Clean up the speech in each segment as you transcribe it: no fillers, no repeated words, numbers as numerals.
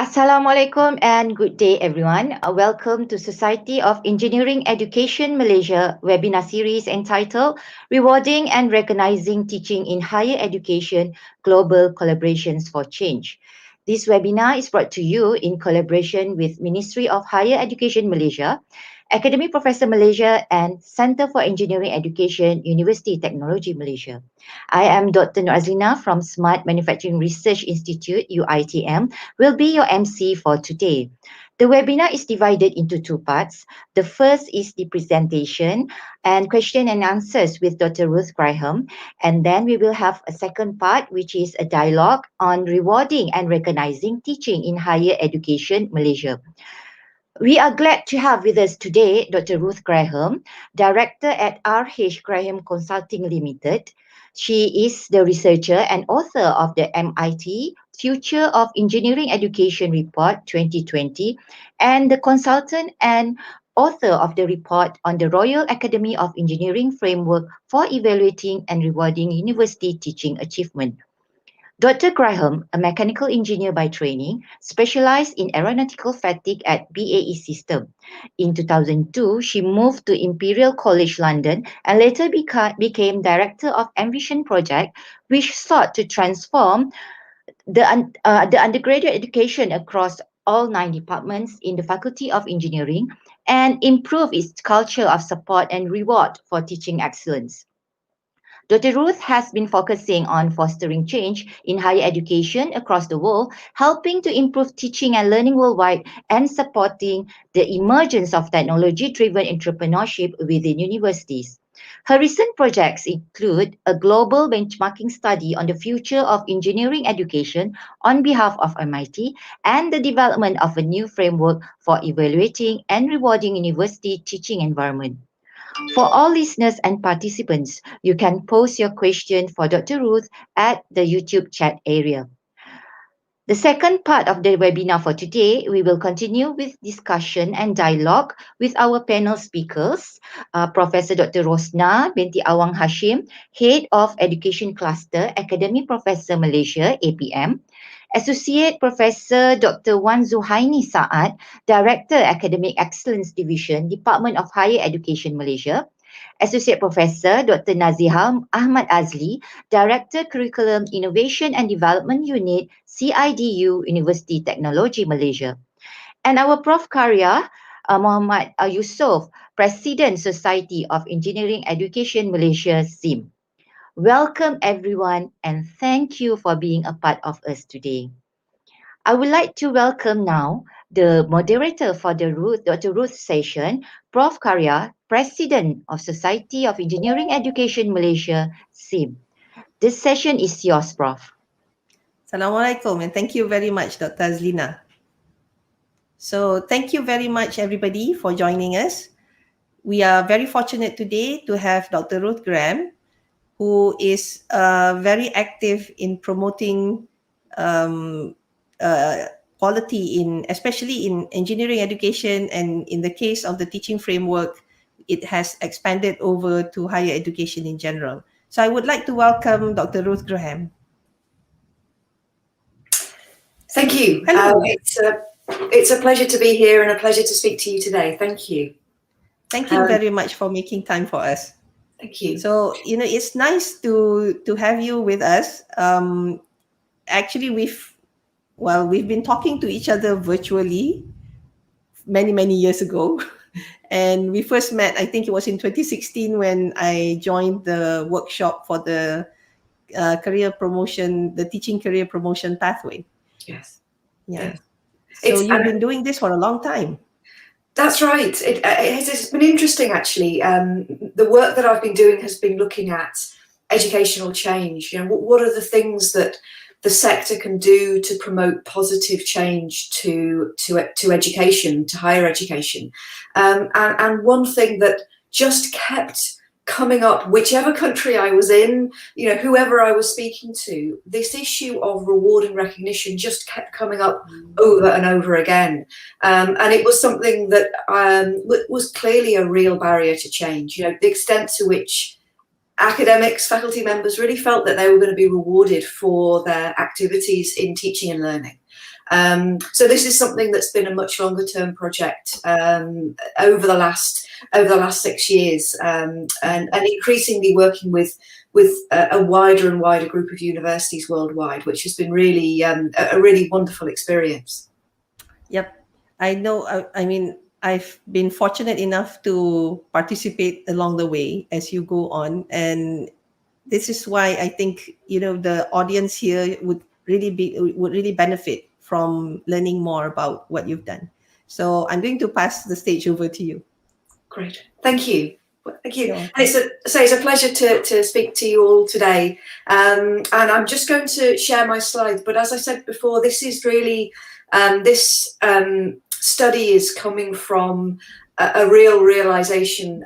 Assalamualaikum and good day everyone. Welcome to Society of Engineering Education Malaysia webinar series entitled Rewarding and Recognizing Teaching in Higher Education Global Collaborations for Change. This webinar is brought to you in collaboration with Ministry of Higher Education Malaysia, Academy Professor Malaysia and Centre for Engineering Education, University Technology Malaysia. I am Dr. Norazlina from Smart Manufacturing Research Institute, UITM, will be your MC for today. The webinar is divided into two parts. The first is the presentation and question and answers with Dr. Ruth Graham. And then we will have a second part, which is a dialogue on rewarding and recognizing teaching in higher education Malaysia. We are glad to have with us today Dr. Ruth Graham, Director at RH Graham Consulting Limited. She is the researcher and author of the MIT Future of Engineering Education Report 2020 and the consultant and author of the report on the Royal Academy of Engineering Framework for Evaluating and Rewarding University Teaching Achievement. Dr. Graham, a mechanical engineer by training, specialized in aeronautical fatigue at BAE System. In 2002, she moved to Imperial College London and later became director of Ambition Project, which sought to transform the undergraduate education across all 9 departments in the Faculty of Engineering and improve its culture of support and reward for teaching excellence. Dr. Ruth has been focusing on fostering change in higher education across the world, helping to improve teaching and learning worldwide, and supporting the emergence of technology-driven entrepreneurship within universities. Her recent projects include a global benchmarking study on the future of engineering education on behalf of MIT and the development of a new framework for evaluating and rewarding university teaching environment. For all listeners and participants, you can post your question for Dr. Ruth at the YouTube chat area. The second part of the webinar for today, we will continue with discussion and dialogue with our panel speakers, Professor Dr. Rosna binti Awang Hashim, Head of Education Cluster, Academy Professor Malaysia, APM, Associate Professor Dr. Wan Zuhaini Saad, Director Academic Excellence Division, Department of Higher Education Malaysia, Associate Professor Dr. Nazihah Ahmad Azli, Director Curriculum Innovation and Development Unit, CIDU, University Technology Malaysia. And our Prof. Karya Muhammad Yusof, President Society of Engineering Education Malaysia, SIM. Welcome everyone and thank you for being a part of us today. I would like to welcome now the moderator for the Dr. Ruth session, Prof. Karya, President of Society of Engineering Education Malaysia, SIM. This session is yours, Prof. Assalamualaikum and thank you very much, Dr. Azlina. So thank you very much everybody for joining us. We are very fortunate today to have Dr. Ruth Graham, who is very active in promoting quality especially in engineering education, and in the case of the teaching framework, it has expanded over to higher education in general. So I would like to welcome Dr. Ruth Graham. Thank you. Hello. It's a pleasure to be here and a pleasure to speak to you today. Thank you. Thank you very much for making time for us. Thank you. So, it's nice to have you with us. Actually, we've been talking to each other virtually many years ago. And we first met, I think it was in 2016 when I joined the workshop for the career promotion, the teaching career promotion pathway. Yes. Yeah. So you've been doing this for a long time. That's right. It's been interesting, actually. The work that I've been doing has been looking at educational change. What are the things that the sector can do to promote positive change to education, to higher education? And one thing that just kept coming up, whichever country I was in, whoever I was speaking to, this issue of reward and recognition just kept coming up over and over again. And it was something that was clearly a real barrier to change. The extent to which academics, faculty members really felt that they were going to be rewarded for their activities in teaching and learning. So this is something that's been a much longer term project over the last 6 years, and increasingly working with a wider and wider group of universities worldwide, which has been really a really wonderful experience. Yep. I know. I mean, I've been fortunate enough to participate along the way as you go on. And this is why I think, the audience here would really benefit from learning more about what you've done. So I'm going to pass the stage over to you. Great. Thank you. Thank you. Sure. And it's a pleasure to speak to you all today. And I'm just going to share my slides. But as I said before, this is really, this study is coming from a real realization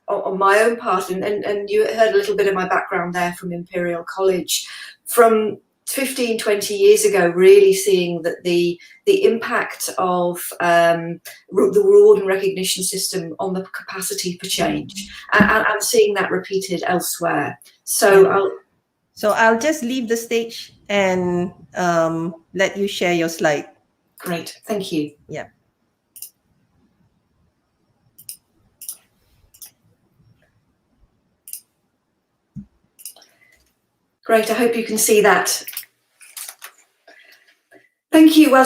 on my own part. And you heard a little bit of my background there from Imperial College. From 15, 20 years ago, really seeing that the impact of the reward and recognition system on the capacity for change, and seeing that repeated elsewhere. So I'll just leave the stage and let you share your slide. Great, thank you. Yeah. Great, I hope you can see that. Thank you. Well,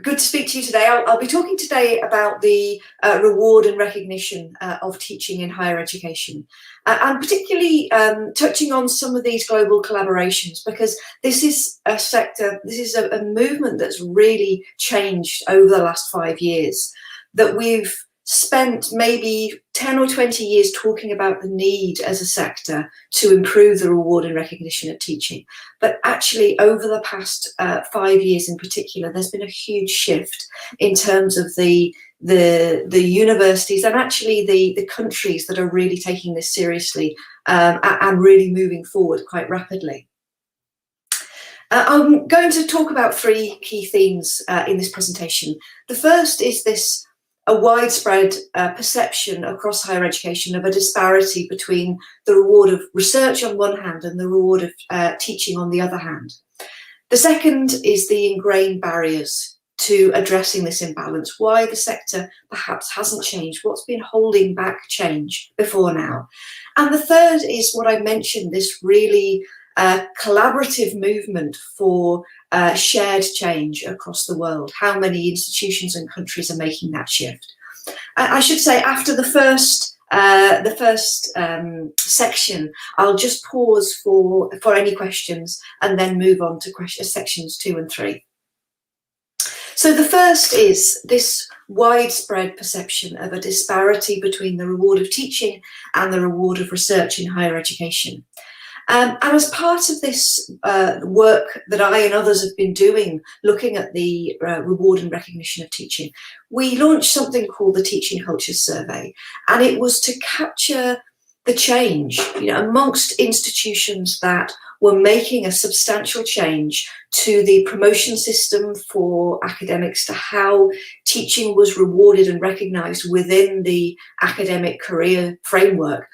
good to speak to you today. I'll be talking today about the reward and recognition of teaching in higher education, and particularly touching on some of these global collaborations, because this is a sector, this is a movement that's really changed over the last 5 years, that we've spent maybe 10 or 20 years talking about the need as a sector to improve the reward and recognition of teaching. But actually, over the past 5 years in particular, there's been a huge shift in terms of the universities and actually the countries that are really taking this seriously and really moving forward quite rapidly. I'm going to talk about 3 key themes in this presentation. The first is a widespread perception across higher education of a disparity between the reward of research on one hand and the reward of teaching on the other hand. The second is the ingrained barriers to addressing this imbalance, why the sector perhaps hasn't changed, what's been holding back change before now. And the third is what I mentioned, this really collaborative movement for shared change across the world, how many institutions and countries are making that shift. I should say, after the first section, I'll just pause for any questions and then move on to sections 2 and 3. So the first is this widespread perception of a disparity between the reward of teaching and the reward of research in higher education. And as part of this work that I and others have been doing, looking at the reward and recognition of teaching, we launched something called the Teaching Cultures Survey, and it was to capture the change, amongst institutions that were making a substantial change to the promotion system for academics, to how teaching was rewarded and recognised within the academic career framework.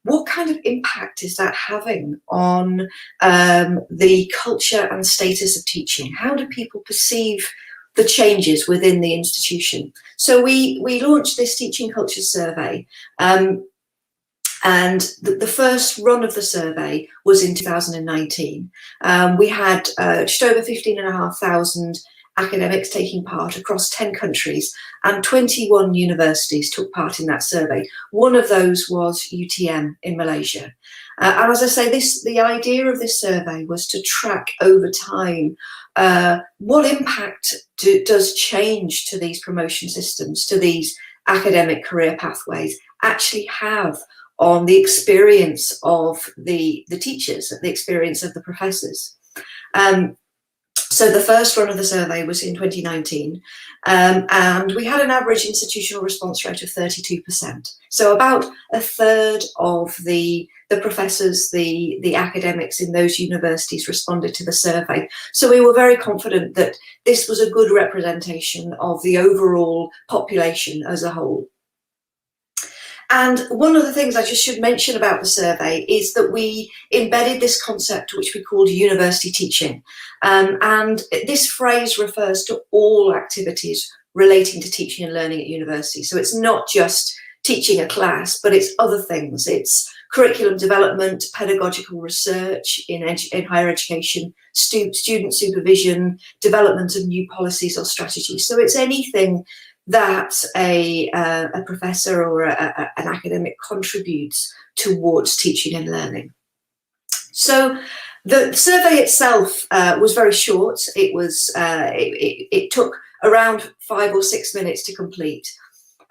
What kind of impact is that having on the culture and status of teaching? How do people perceive the changes within the institution? So we launched this Teaching Culture Survey, and the first run of the survey was in 2019. We had just over 15,500 academics taking part across 10 countries, and 21 universities took part in that survey. One of those was UTM in Malaysia. And as I say, the idea of this survey was to track over time what impact does change to these promotion systems, to these academic career pathways actually have on the experience of the teachers, the experience of the professors. So the first run of the survey was in 2019, and we had an average institutional response rate of 32%. So about a third of the professors, the academics in those universities responded to the survey. So we were very confident that this was a good representation of the overall population as a whole. And one of the things I just should mention about the survey is that we embedded this concept which we called university teaching. And this phrase refers to all activities relating to teaching and learning at university. So it's not just teaching a class, but it's other things. It's curriculum development, pedagogical research in higher education, student supervision, development of new policies or strategies. So it's anything that a professor or an academic contributes towards teaching and learning. So the survey itself was very short. It took around 5 or 6 minutes to complete,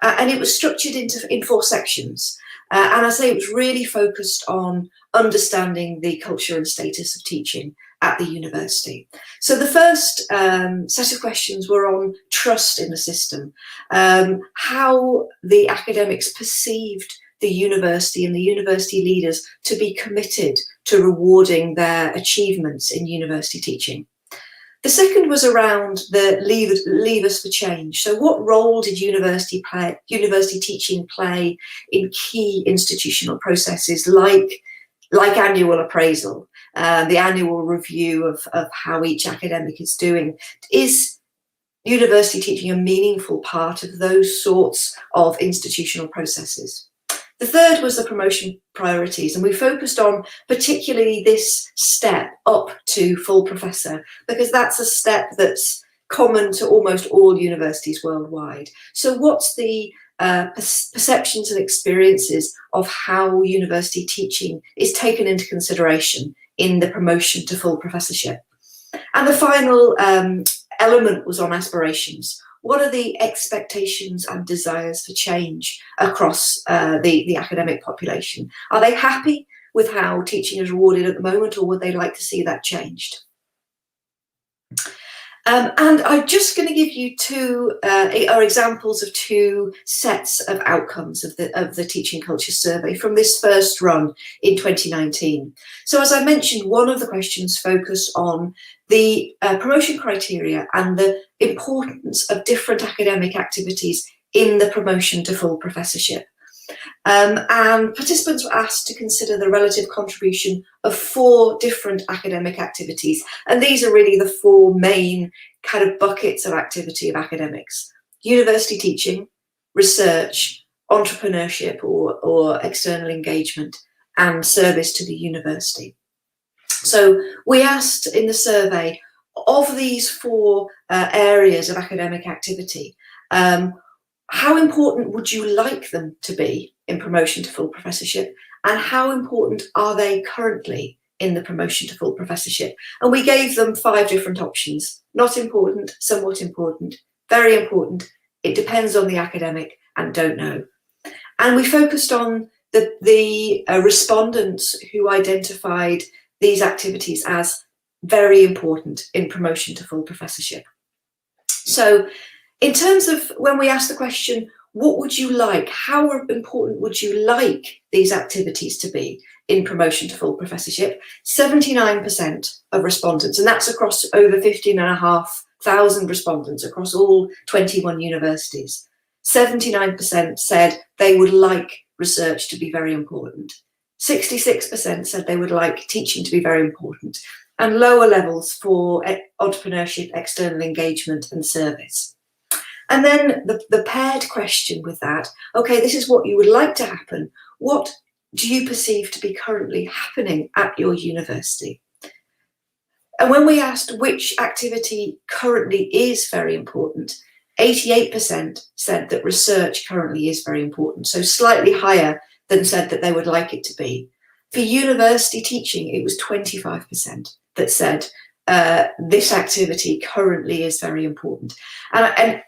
and it was structured in 4 sections. And I say it was really focused on understanding the culture and status of teaching at the university. So the first set of questions were on trust in the system, how the academics perceived the university and the university leaders to be committed to rewarding their achievements in university teaching. The second was around the levers for change. So what role did university teaching play in key institutional processes like annual appraisal, the annual review of how each academic is doing? Is university teaching a meaningful part of those sorts of institutional processes? The third was the promotion priorities, and we focused on particularly this step up to full professor, because that's a step that's common to almost all universities worldwide. So what's the perceptions and experiences of how university teaching is taken into consideration in the promotion to full professorship? And the final element was on aspirations. What are the expectations and desires for change across the academic population? Are they happy with how teaching is rewarded at the moment, or would they like to see that changed? And I'm just going to give you two examples of 2 sets of outcomes of the Teaching Culture Survey from this first run in 2019. So as I mentioned, one of the questions focused on the promotion criteria and the importance of different academic activities in the promotion to full professorship. And participants were asked to consider the relative contribution of 4 different academic activities. And these are really the 4 main kind of buckets of activity of academics: university teaching, research, entrepreneurship or external engagement, and service to the university. So we asked in the survey, of these 4 areas of academic activity, how important would you like them to be in promotion to full professorship, and how important are they currently in the promotion to full professorship? And we gave them 5 different options: not important, somewhat important, very important, it depends on the academic, and don't know. And we focused on the respondents who identified these activities as very important in promotion to full professorship. So in terms of when we asked the question, what would you like, how important would you like these activities to be in promotion to full professorship? 79% of respondents, and that's across over 15,500 respondents across all 21 universities, 79% said they would like research to be very important. 66% said they would like teaching to be very important, and lower levels for entrepreneurship, external engagement and service. And then the paired question with that, okay, this is what you would like to happen. What do you perceive to be currently happening at your university? And when we asked which activity currently is very important, 88% said that research currently is very important, so slightly higher than said that they would like it to be. For university teaching, it was 25% that said this activity currently is very important. And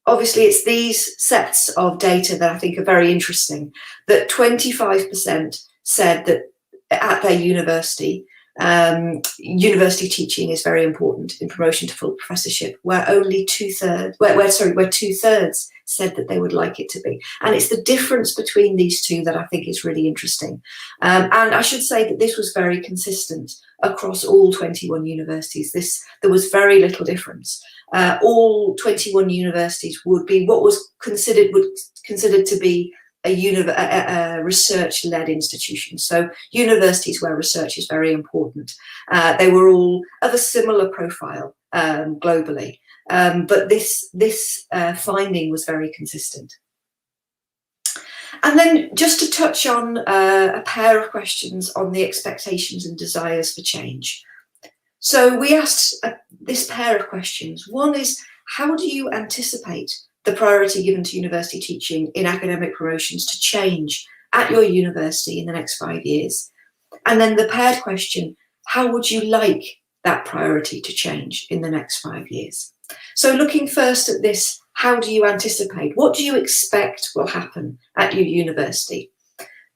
obviously, it's these sets of data that I think are very interesting, that 25% said that at their university, university teaching is very important in promotion to full professorship, where only 2/3, where 2/3 said that they would like it to be. And it's the difference between these two that I think is really interesting. And I should say that this was very consistent across all 21 universities. There was very little difference. All 21 universities would be what was considered to be a research-led institution. So universities where research is very important. They were all of a similar profile globally, but this finding was very consistent. And then just to touch on a pair of questions on the expectations and desires for change. So we asked this pair of questions. One is, how do you anticipate the priority given to university teaching in academic promotions to change at your university in the next 5 years? And then the paired question, how would you like that priority to change in the next 5 years? So looking first at this, how do you anticipate? What do you expect will happen at your university?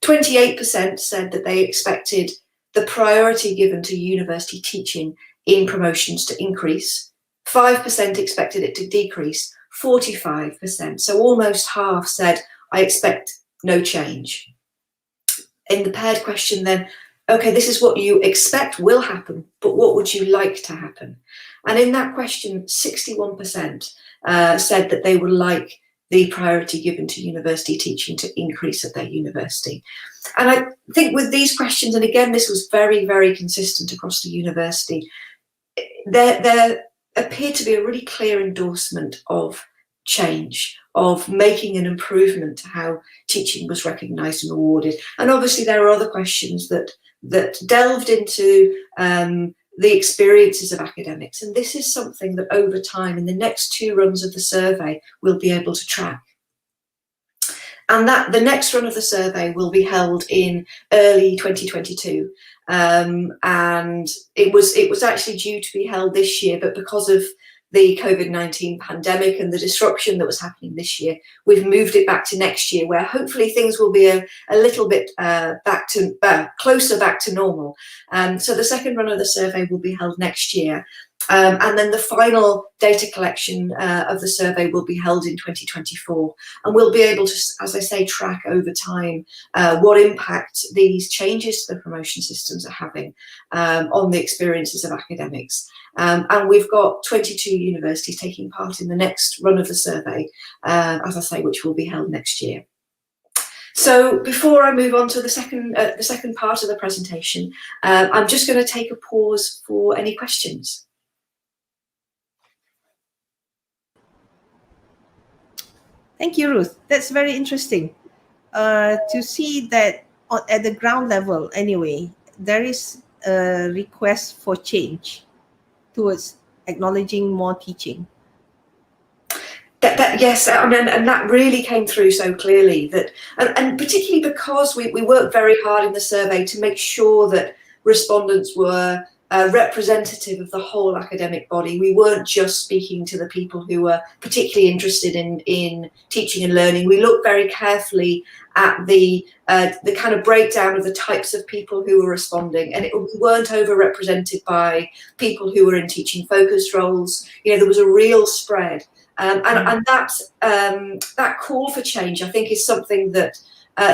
28% said that they expected the priority given to university teaching in promotions to increase. 5% expected it to decrease. 45%, so almost half, said, I expect no change. In the paired question then, okay, this is what you expect will happen, but what would you like to happen? And in that question, 61% said that they would like the priority given to university teaching to increase at their university. And I think with these questions, and again, this was very, very consistent across the university, there appeared to be a really clear endorsement of change, of making an improvement to how teaching was recognised and awarded. And obviously there are other questions that delved into the experiences of academics. And this is something that over time, in the next 2 runs of the survey, we'll be able to track. And that the next run of the survey will be held in early 2022. And it was actually due to be held this year, but because of the COVID-19 pandemic and the disruption that was happening this year, we've moved it back to next year, where hopefully things will be a little bit closer back to normal. So the second run of the survey will be held next year. And then the final data collection of the survey will be held in 2024. And we'll be able to, as I say, track over time what impact these changes to the promotion systems are having on the experiences of academics. And we've got 22 universities taking part in the next run of the survey, as I say, which will be held next year. So before I move on to the second part of the presentation, I'm just going to take a pause for any questions. Thank you, Ruth. That's very interesting to see that at the ground level, anyway, there is a request for change towards acknowledging more teaching. Yes, and that really came through so clearly, that, and particularly because we worked very hard in the survey to make sure that respondents were representative of the whole academic body. We weren't just speaking to the people who were particularly interested in teaching and learning. We looked very carefully at the kind of breakdown of the types of people who were responding, and we weren't overrepresented by people who were in teaching focused roles. You know, there was a real spread. And that call for change, I think, is something that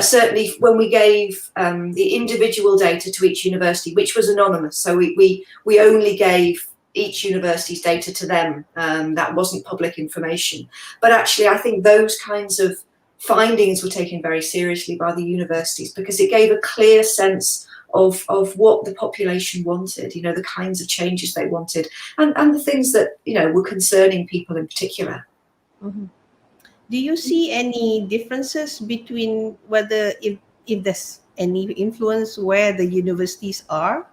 certainly when we gave the individual data to each university, which was anonymous, so we only gave each university's data to them, that wasn't public information. But actually, I think those kinds of findings were taken very seriously by the universities, because it gave a clear sense of what the population wanted, you know, the kinds of changes they wanted, and the things that, you know, were concerning people in particular. Mm-hmm. Do you see any differences between whether if there's any influence where the universities are?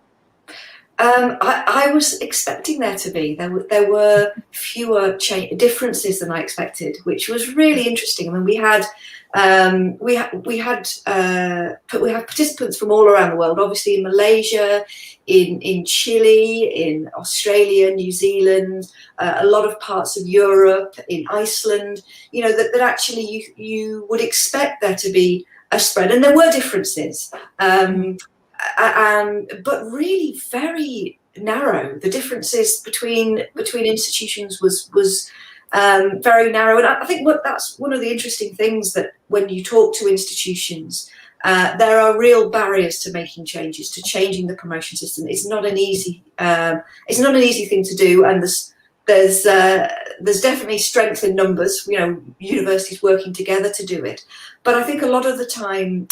I was expecting there to be. There were fewer differences than I expected, which was really interesting. I mean, we had participants from all around the world. Obviously, in Malaysia, in Chile, in Australia, New Zealand, a lot of parts of Europe, in Iceland. You know, that actually you would expect there to be a spread, and there were differences. But really very narrow. The differences between institutions was very narrow, and I think that's one of the interesting things, that when you talk to institutions, there are real barriers to making changes, to changing the promotion system. It's not an easy thing to do, and there's there's definitely strength in numbers, universities working together to do it. But I think a lot of the time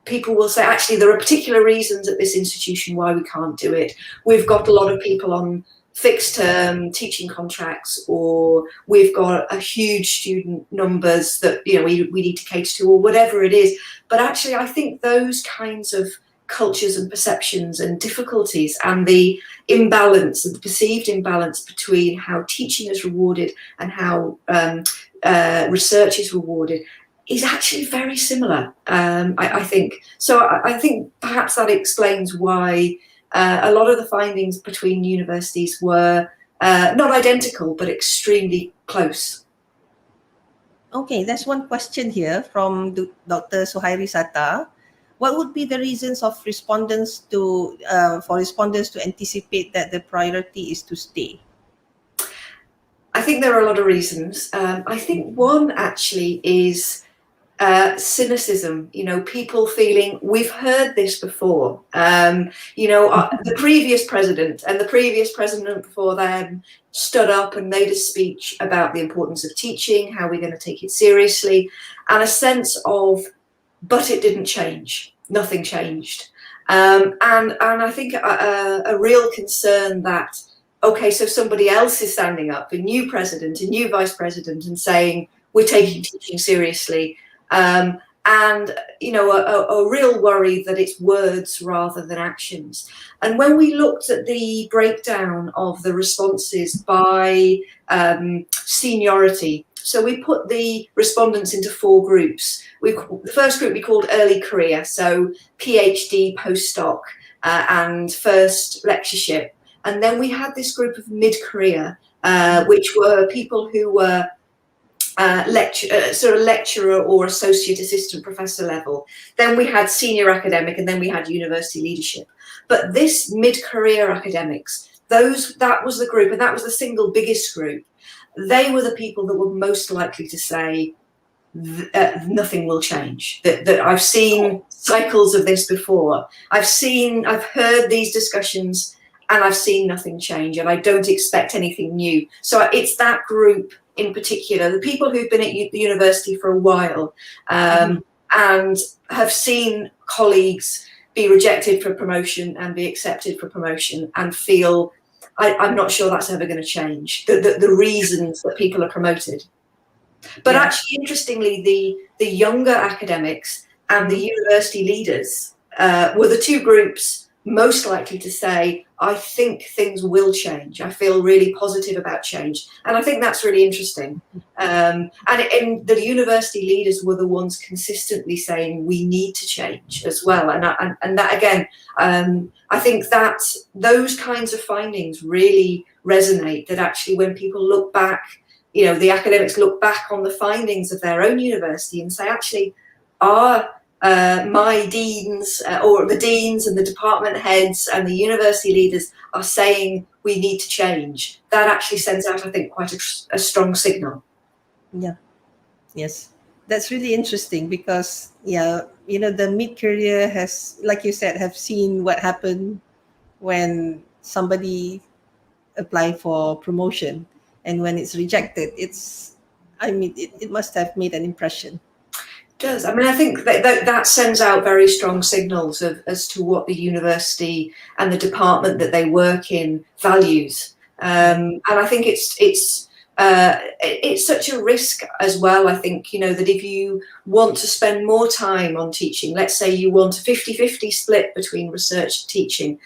people will say, actually, there are particular reasons at this institution why we can't do it. We've got a lot of people on fixed term teaching contracts, or we've got a huge student numbers that we need to cater to, or whatever it is. But actually, I think those kinds of cultures and perceptions and difficulties, and the imbalance, the perceived imbalance between how teaching is rewarded and how research is rewarded, is actually very similar. I think so. I think perhaps that explains why a lot of the findings between universities were not identical, but extremely close. Okay, there's one question here from Dr. Suhairi Sata. What would be the reasons of respondents to anticipate that the priority is to stay? I think there are a lot of reasons. I think one actually is cynicism. People feeling we've heard this before. The previous president and the previous president before them stood up and made a speech about the importance of teaching, how we're going to take it seriously, and a sense of, but it didn't change. Nothing changed. And I think a real concern that, okay, so somebody else is standing up, a new president, a new vice president, and saying, we're taking teaching seriously. And a real worry that it's words rather than actions. And when we looked at the breakdown of the responses by seniority, so we put the respondents into 4 groups. The first group we called early career, so PhD, postdoc, and first lectureship. And then we had this group of mid-career, which were people who were lecturer or associate assistant professor level. Then we had senior academic, and then we had university leadership. But this mid-career academics, that was the group, and that was the single biggest group. They were the people that were most likely to say nothing will change. That I've seen cycles of this before. I've heard these discussions, and I've seen nothing change, and I don't expect anything new. So it's that group in particular, the people who've been at the university for a while and have seen colleagues be rejected for promotion and be accepted for promotion, and feel, I'm not sure that's ever going to change, the reasons that people are promoted. But actually, interestingly, the younger academics and the university leaders were the 2 groups most likely to say, I think things will change. I feel really positive about change. And I think that's really interesting. And the university leaders were the ones consistently saying we need to change as well. And that, again, I think that those kinds of findings really resonate, that actually when people look back, the academics look back on the findings of their own university and say, actually, my deans or the deans and the department heads and the university leaders are saying we need to change. That actually sends out, I think, quite a strong signal. Yeah. Yes. That's really interesting because, the mid-career has, like you said, have seen what happened when somebody apply for promotion, and when it's rejected, it must have made an impression. Does. I mean, I think that sends out very strong signals as to what the university and the department that they work in values. And I think it's such a risk as well. I think, that if you want to spend more time on teaching, let's say you want a 50-50 split between research and teaching,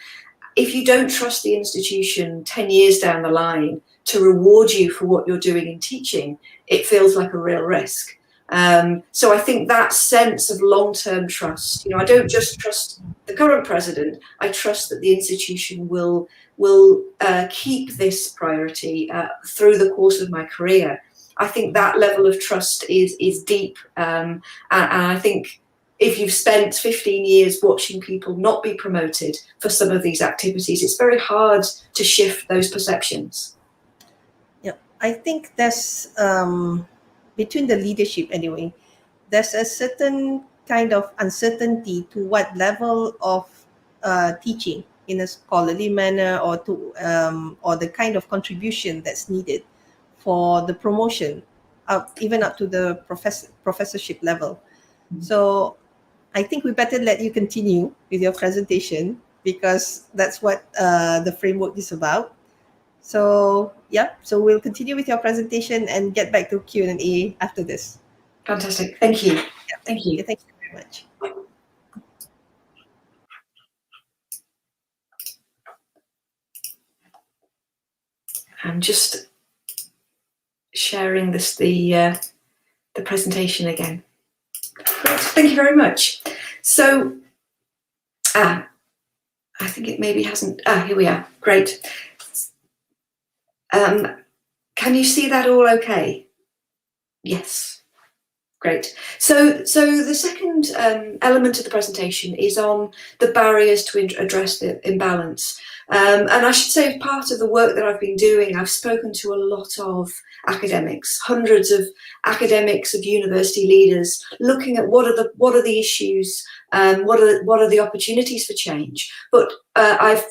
if you don't trust the institution 10 years down the line to reward you for what you're doing in teaching, it feels like a real risk. So I think that sense of long-term trust, I don't just trust the current president, I trust that the institution will keep this priority through the course of my career. I think that level of trust is deep, and I think if you've spent 15 years watching people not be promoted for some of these activities, it's very hard to shift those perceptions. Yeah, I think there's between the leadership anyway, there's a certain kind of uncertainty to what level of teaching in a scholarly manner, or to or the kind of contribution that's needed for the promotion, even up to the professorship level. So I think we better let you continue with your presentation, because that's what the framework is about. So yeah, so we'll continue with your presentation and get back to Q&A after this. Fantastic. Thank you. Yeah. Thank you. Okay, thank you very much. I'm just sharing the presentation again. Great. Thank you very much. So, I think it maybe hasn't. Here we are. Great. Can you see that all okay? Yes. Great. So the second element of the presentation is on the barriers to address the imbalance. And I should say, part of the work that I've been doing, I've spoken to a lot of academics, hundreds of academics, of university leaders, looking at what are the issues, what are the opportunities for change. But I've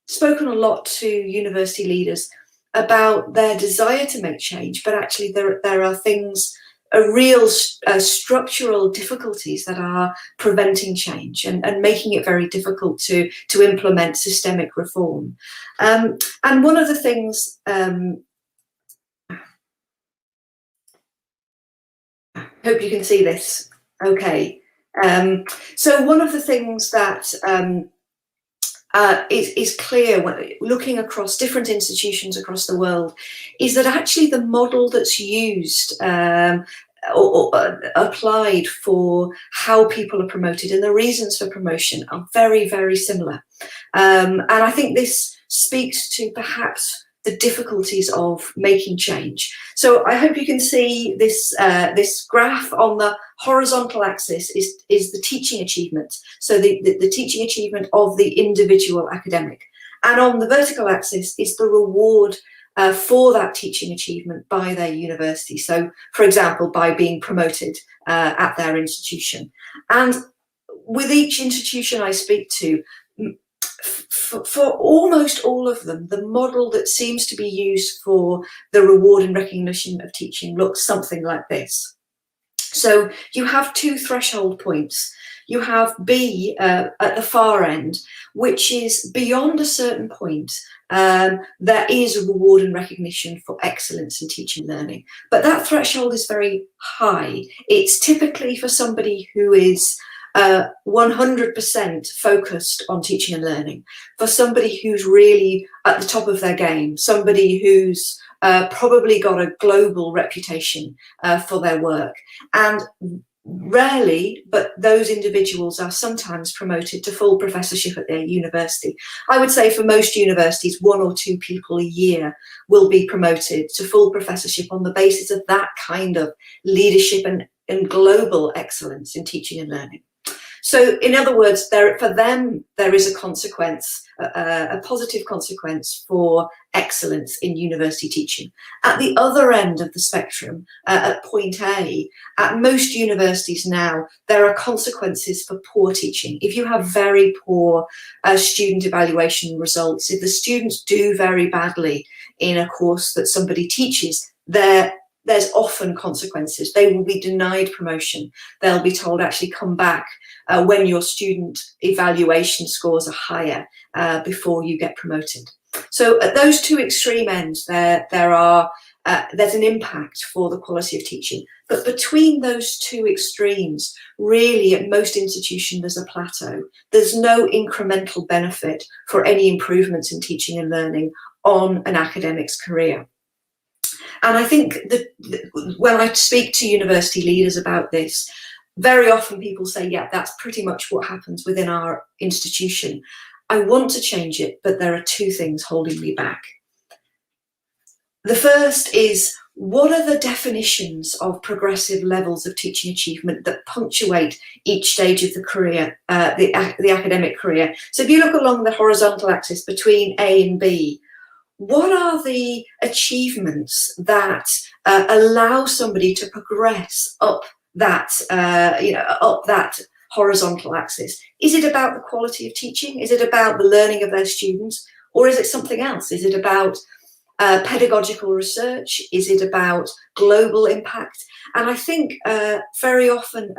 spoken a lot to university leaders about their desire to make change, but actually there are things, real structural difficulties that are preventing change and making it very difficult to implement systemic reform. And one of the things, hope you can see this okay. So one of the things that is clear when looking across different institutions across the world is that actually the model that's used or applied for how people are promoted and the reasons for promotion are very, very similar. And I think this speaks to perhaps the difficulties of making change. So I hope you can see this this graph. On the horizontal axis is the teaching achievement, so the teaching achievement of the individual academic, and on the vertical axis is the reward for that teaching achievement by their university. So, for example, by being promoted at their institution. And with each institution I speak to, for almost all of them, the model that seems to be used for the reward and recognition of teaching looks something like this. So you have two threshold points. You have B at the far end, which is beyond a certain point. There is a reward and recognition for excellence in teaching and learning, but that threshold is very high. It's typically for somebody who is 100% focused on teaching and learning, for somebody who's really at the top of their game, somebody who's probably got a global reputation for their work. And rarely, but those individuals are sometimes promoted to full professorship at their university. I would say for most universities, 1 or 2 people a year will be promoted to full professorship on the basis of that kind of leadership and global excellence in teaching and learning. So in other words, for them, there is a consequence, a positive consequence for excellence in university teaching. At the other end of the spectrum, at point A, at most universities now, there are consequences for poor teaching. If you have very poor student evaluation results, if the students do very badly in a course that somebody teaches, there's often consequences. They will be denied promotion. They'll be told, actually come back when your student evaluation scores are higher before you get promoted. So at those two extreme ends, there's an impact for the quality of teaching. But between those two extremes, really at most institutions there's a plateau. There's no incremental benefit for any improvements in teaching and learning on an academic's career. And I think that when I speak to university leaders about this, very often people say, yeah, that's pretty much what happens within our institution. I want to change it, but there are 2 things holding me back. The first is, what are the definitions of progressive levels of teaching achievement that punctuate each stage of the career, the academic career? So if you look along the horizontal axis between A and B, what are the achievements that allow somebody to progress up that, up that horizontal axis? Is it about the quality of teaching? Is it about the learning of their students? Or is it something else? Is it about pedagogical research? Is it about global impact? And I think very often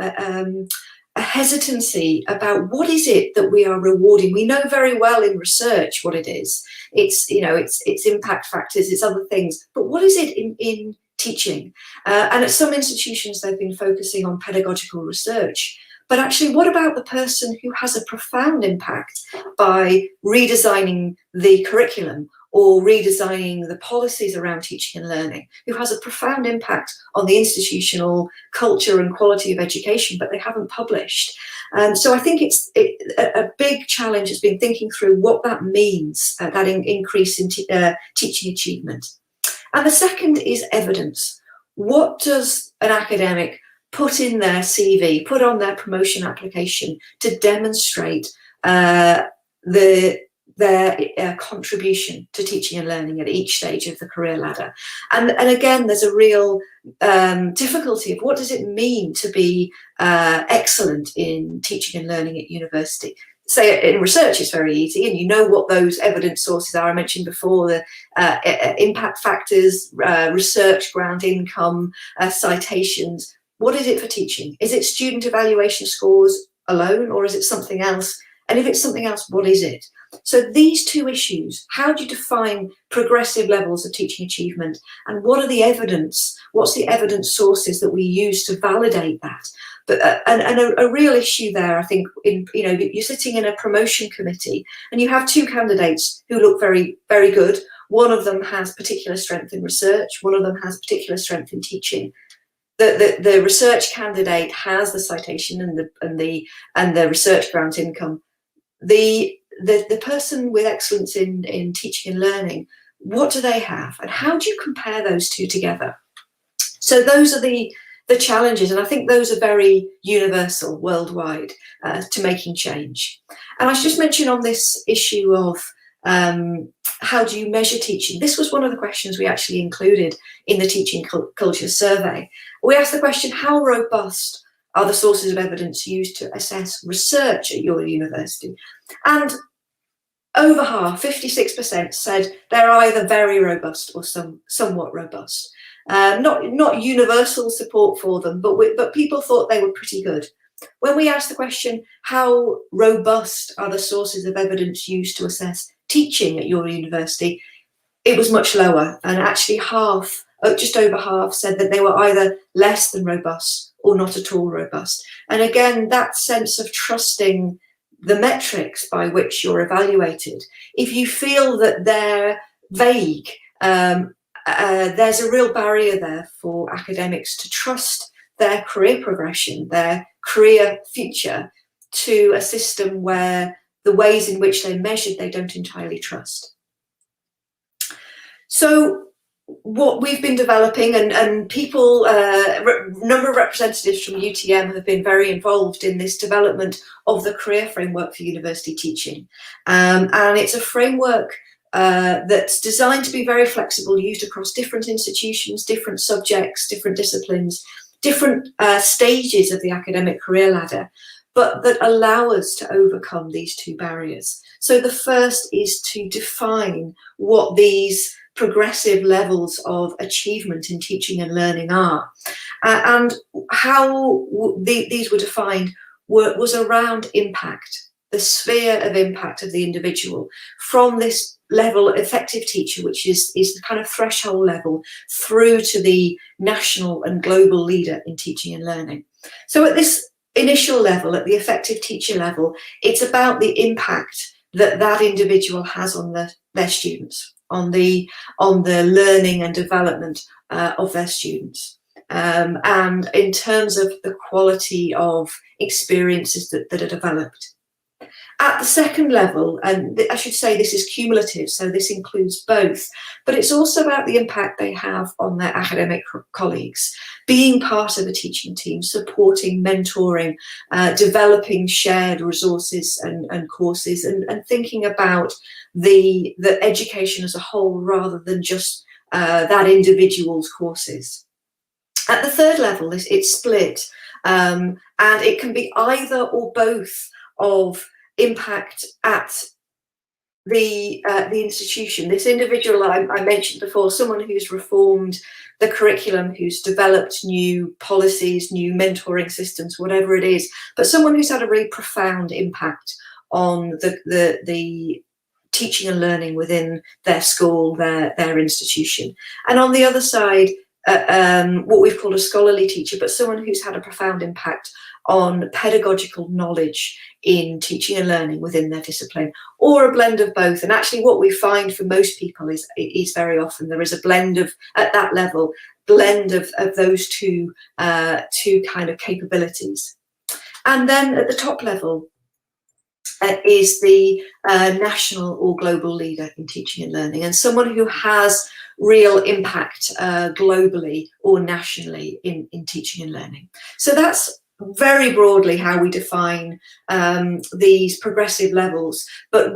a hesitancy about what is it that we are rewarding. We know very well in research what it is. It's, you know, it's impact factors, it's other things. But what is it in teaching? And at some institutions, they've been focusing on pedagogical research. But actually, what about the person who has a profound impact by redesigning the curriculum or redesigning the policies around teaching and learning, who has a profound impact on the institutional culture and quality of education, but they haven't published? So I think a big challenge has been thinking through what that means, that increase in teaching achievement. And the second is evidence. What does an academic put in their CV, put on their promotion application to demonstrate their contribution to teaching and learning at each stage of the career ladder? And again, there's a real difficulty of what does it mean to be excellent in teaching and learning at university? Say in research, it's very easy, and you know what those evidence sources are. I mentioned before the impact factors, research grant income, citations. What is it for teaching? Is it student evaluation scores alone, or is it something else? And if it's something else, what is it? So these two issues, how do you define progressive levels of teaching achievement, and what are the evidence? What's the evidence sources that we use to validate that? But a real issue there, I think, you're sitting in a promotion committee and you have two candidates who look very, very good. One of them has particular strength in research. One of them has particular strength in teaching. The research candidate has the citation and the research grant income. The person with excellence in teaching and learning, what do they have, and how do you compare those two together? So those are the challenges, and I think those are very universal worldwide to making change. And I should just mention on this issue of how do you measure teaching? This was one of the questions we actually included in the teaching culture survey. We asked the question, how robust are the sources of evidence used to assess research at your university? And over half, 56%, said they're either very robust or somewhat robust. Not universal support for them, but people thought they were pretty good. When we asked the question, how robust are the sources of evidence used to assess teaching at your university, it was much lower, and actually just over half said that they were either less than robust or not at all robust. And again, that sense of trusting the metrics by which you're evaluated, if you feel that they're vague, there's a real barrier there for academics to trust their career progression, their career future, to a system where the ways in which they're measured they don't entirely trust. So what we've been developing, and people, number of representatives from UTM have been very involved in this development of the career framework for university teaching. And it's a framework that's designed to be very flexible, used across different institutions, different subjects, different disciplines, different stages of the academic career ladder, but that allow us to overcome these two barriers. So the first is to define what these progressive levels of achievement in teaching and learning are. And how these were defined was around impact, the sphere of impact of the individual, from this level effective teacher, which is the kind of threshold level, through to the national and global leader in teaching and learning. So at this initial level, at the effective teacher level, it's about the impact that individual has on their students, on the learning and development of their students, and in terms of the quality of experiences that are developed. At the second level, and I should say this is cumulative, so this includes both, but it's also about the impact they have on their academic colleagues, being part of a teaching team, supporting, mentoring, developing shared resources and courses, and thinking about the education as a whole rather than just that individual's courses. At the third level, it's split, and it can be either or both of impact at the institution. This individual I mentioned before, someone who's reformed the curriculum, who's developed new policies, new mentoring systems, whatever it is, but someone who's had a really profound impact on the teaching and learning within their school, their institution. And on the other side, what we've called a scholarly teacher, but someone who's had a profound impact on pedagogical knowledge in teaching and learning within their discipline, or a blend of both. And actually what we find for most people is very often there is a blend of, at that level, blend of those two kind of capabilities. And then at the top level is the national or global leader in teaching and learning, and someone who has real impact globally or nationally in teaching and learning. So that's very broadly how we define these progressive levels, but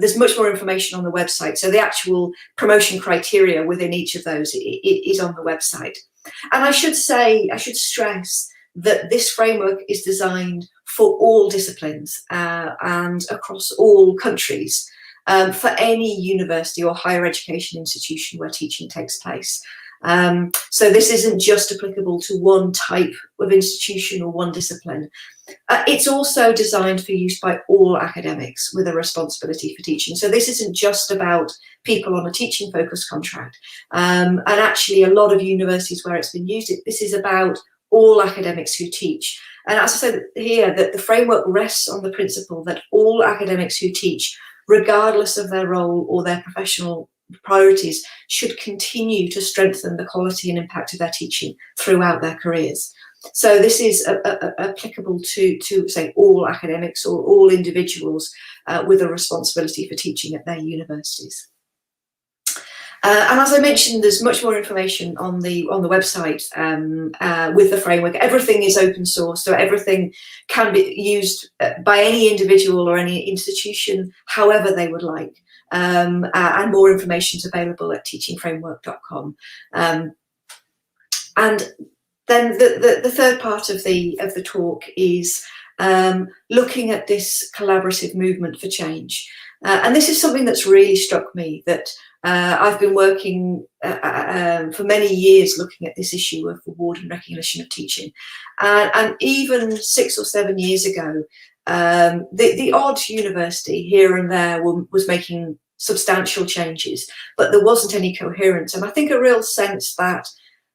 there's much more information on the website. So the actual promotion criteria within each of those is on the website. And I should stress that this framework is designed for all disciplines and across all countries, for any university or higher education institution where teaching takes place. So this isn't just applicable to one type of institution or one discipline. It's also designed for use by all academics with a responsibility for teaching. So this isn't just about people on a teaching focused contract. And actually a lot of universities where it's been used, this is about all academics who teach. And as I said here, that the framework rests on the principle that all academics who teach, regardless of their role or their professional priorities, should continue to strengthen the quality and impact of their teaching throughout their careers. So this is applicable to say all academics or all individuals with a responsibility for teaching at their universities. And as I mentioned, there's much more information on the website with the framework. Everything is open source, so everything can be used by any individual or any institution however they would like. And more information is available at teachingframework.com. And then the third part of the talk is looking at this collaborative movement for change. And this is something that's really struck me, that I've been working for many years looking at this issue of reward and recognition of teaching. And even 6 or 7 years ago, the odd university here and there was making substantial changes, but there wasn't any coherence. And I think a real sense that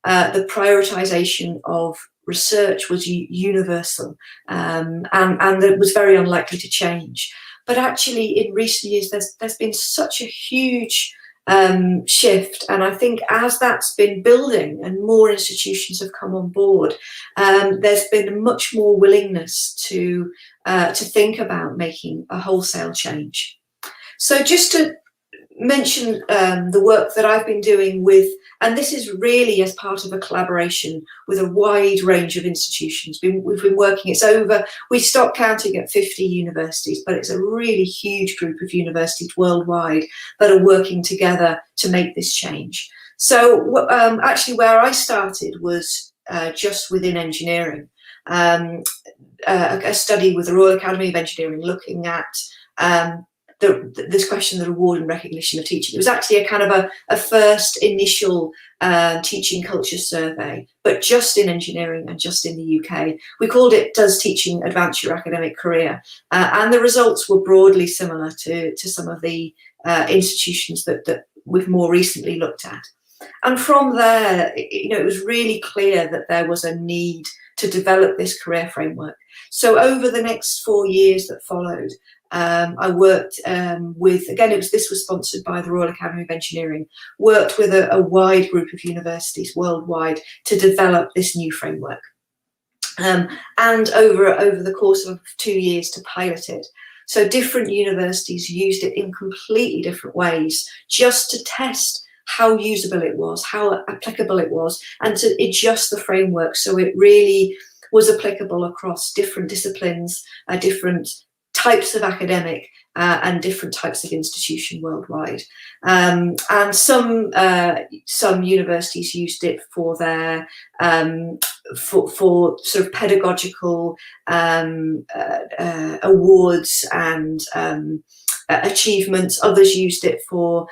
the prioritisation of research was universal, and that it was very unlikely to change. But actually, in recent years, there's been such a huge shift, and I think as that's been building and more institutions have come on board, there's been much more willingness to think about making a wholesale change. So just to mention the work that I've been doing with, and this is really as part of a collaboration with a wide range of institutions. We've been working, we stopped counting at 50 universities, but it's a really huge group of universities worldwide that are working together to make this change. So actually where I started was just within engineering, a study with the Royal Academy of Engineering looking at this question, the reward and recognition of teaching. It was actually a kind of a first initial teaching culture survey, but just in engineering and just in the UK. We called it Does Teaching Advance Your Academic Career? And the results were broadly similar to some of the institutions that we've more recently looked at. And from there, it was really clear that there was a need to develop this career framework. So over the next 4 years that followed, I worked with, again, this was sponsored by the Royal Academy of Engineering, worked with a wide group of universities worldwide to develop this new framework. And over the course of 2 years to pilot it. So different universities used it in completely different ways just to test how usable it was, how applicable it was, and to adjust the framework so it really was applicable across different disciplines, different types of academic and different types of institution worldwide. And some universities used it for their for sort of pedagogical awards and achievements. Others used it for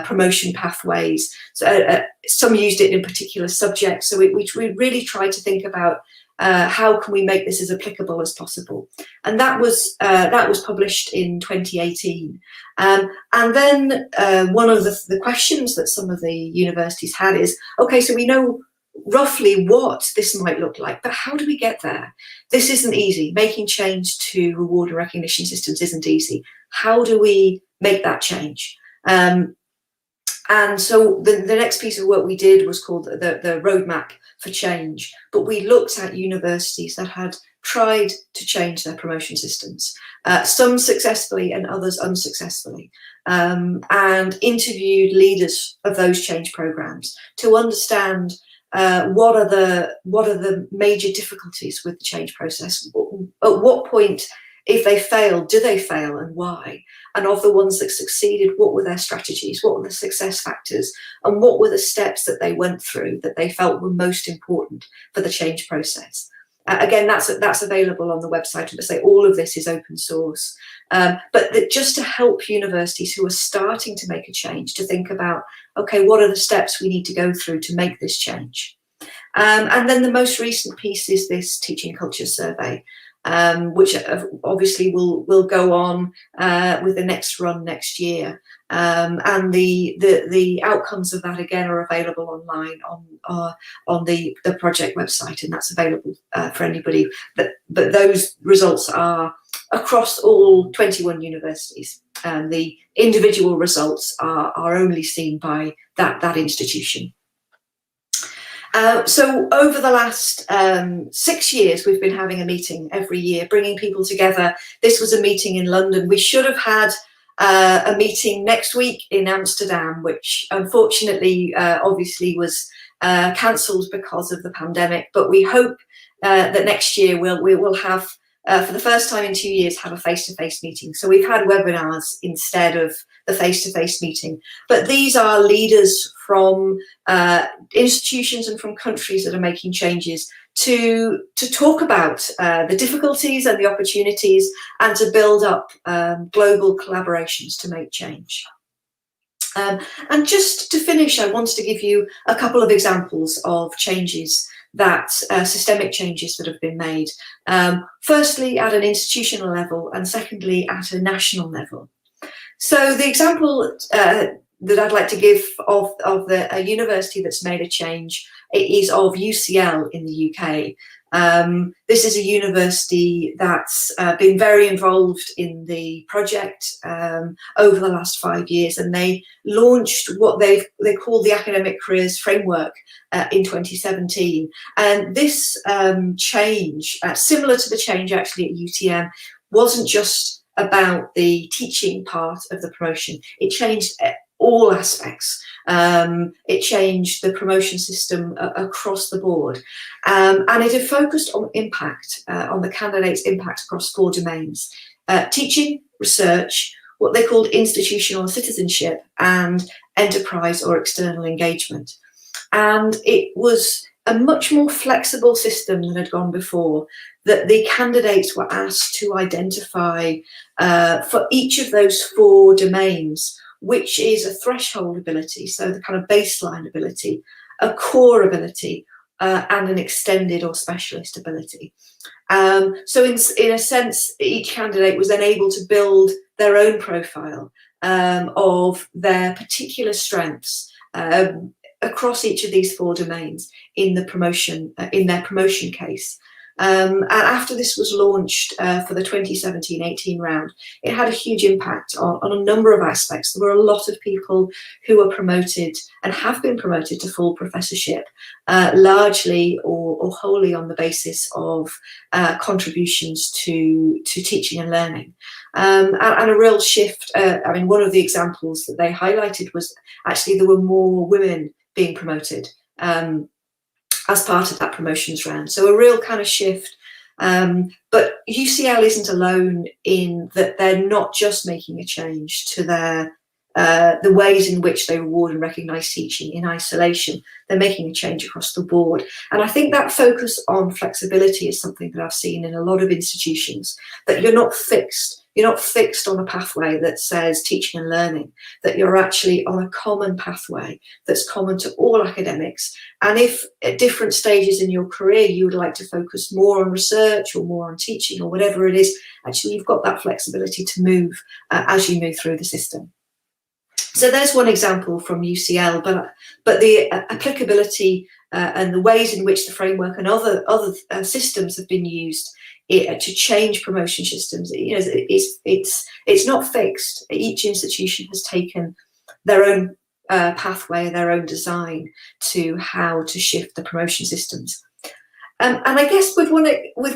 promotion pathways. So, some used it in particular subjects. So we really tried to think about how can we make this as applicable as possible, and that was published in 2018. And then one of the questions that some of the universities had is, okay, so we know roughly what this might look like, but how do we get there? This isn't easy. Making change to reward and recognition systems isn't easy. How do we make that change? And so the next piece of work we did was called the Roadmap for Change. But we looked at universities that had tried to change their promotion systems, some successfully and others unsuccessfully, and interviewed leaders of those change programs to understand what are the major difficulties with the change process. At what point, if they fail, do they fail, and why? And of the ones that succeeded, what were their strategies? What were the success factors? And what were the steps that they went through that they felt were most important for the change process? Again, that's available on the website. And say all of this is open source, but just to help universities who are starting to make a change to think about, okay, what are the steps we need to go through to make this change? And then the most recent piece is this teaching culture survey, which obviously will go on with the next run next year, and the outcomes of that again are available online on the project website, and that's available for anybody. But those results are across all 21 universities, and the individual results are only seen by that institution. So over the last 6 years, we've been having a meeting every year, bringing people together. This was a meeting in London. We should have had a meeting next week in Amsterdam, which unfortunately, obviously, was cancelled because of the pandemic. But we hope that next year we will have, for the first time in 2 years, have a face-to-face meeting. So we've had webinars instead of the face-to-face meeting. But these are leaders from institutions and from countries that are making changes to talk about the difficulties and the opportunities, and to build up global collaborations to make change. And just to finish, I wanted to give you a couple of examples of changes that systemic changes that have been made. Firstly, at an institutional level, and secondly, at a national level. So the example that I'd like to give of a university that's made a change is of UCL in the UK. This is a university that's been very involved in the project over the last 5 years, and they launched what they call the Academic Careers Framework in 2017. And this change, similar to the change actually at UTM, wasn't just about the teaching part of the promotion. It changed all aspects. It changed the promotion system across the board. And it had focused on impact, on the candidate's impact across 4 domains: teaching, research, what they called institutional citizenship, and enterprise or external engagement. And it was a much more flexible system than had gone before, that the candidates were asked to identify for each of those 4 domains, which is a threshold ability, so the kind of baseline ability, a core ability, and an extended or specialist ability. So in a sense, each candidate was then able to build their own profile of their particular strengths across each of these 4 domains in the promotion, in their promotion case. And after this was launched for the 2017-18 round, it had a huge impact on a number of aspects. There were a lot of people who were promoted and have been promoted to full professorship, largely or wholly on the basis of contributions to teaching and learning. And a real shift. I mean, one of the examples that they highlighted was actually there were more women being promoted as part of that promotions round. So a real kind of shift. But UCL isn't alone in that they're not just making a change to their the ways in which they reward and recognise teaching in isolation. They're making a change across the board. And I think that focus on flexibility is something that I've seen in a lot of institutions, that you're not fixed. You're not fixed on a pathway that says teaching and learning, that you're actually on a common pathway that's common to all academics. And if at different stages in your career you would like to focus more on research or more on teaching or whatever it is, actually you've got that flexibility to move as you move through the system. So there's one example from UCL, but the applicability and the ways in which the framework and other systems have been used to change promotion systems, it's not fixed. Each institution has taken their own pathway, their own design to how to shift the promotion systems. And I guess with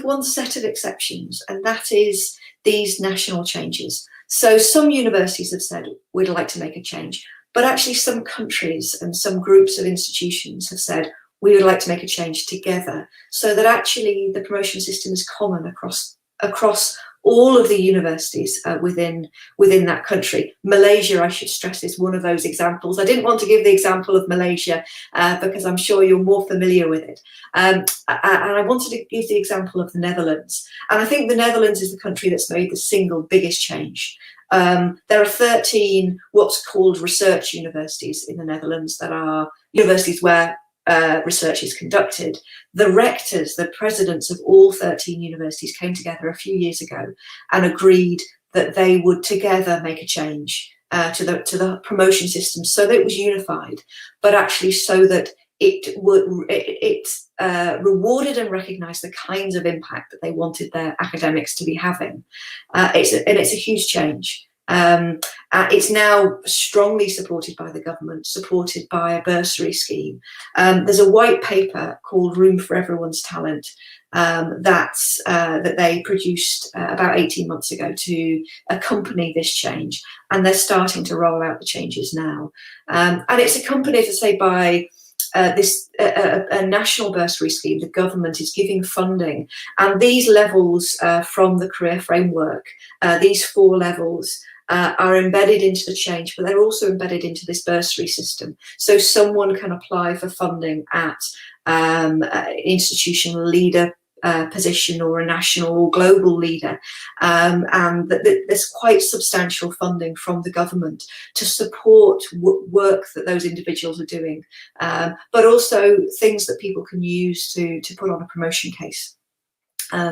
one set of exceptions, and that is these national changes. So some universities have said, we'd like to make a change, but actually some countries and some groups of institutions have said, we would like to make a change together, so that actually the promotion system is common across all of the universities within that country. Malaysia, I should stress, is one of those examples. I didn't want to give the example of Malaysia because I'm sure you're more familiar with it. And I wanted to give the example of the Netherlands. And I think the Netherlands is the country that's made the single biggest change. There are 13 what's called research universities in the Netherlands, that are universities where research is conducted. The rectors, the presidents of all 13 universities came together a few years ago and agreed that they would together make a change to the promotion system, so that it was unified, but actually so that it rewarded and recognised the kinds of impact that they wanted their academics to be having. It's a huge change. It's now strongly supported by the government, supported by a bursary scheme. There's a white paper called Room for Everyone's Talent that they produced about 18 months ago to accompany this change, and they're starting to roll out the changes now. And it's accompanied, as I say, by a national bursary scheme. The government is giving funding, and these levels from the career framework, these 4 levels, are embedded into the change, but they're also embedded into this bursary system. So someone can apply for funding at institutional leader position, or a national or global leader, and there's quite substantial funding from the government to support work that those individuals are doing, but also things that people can use to put on a promotion case.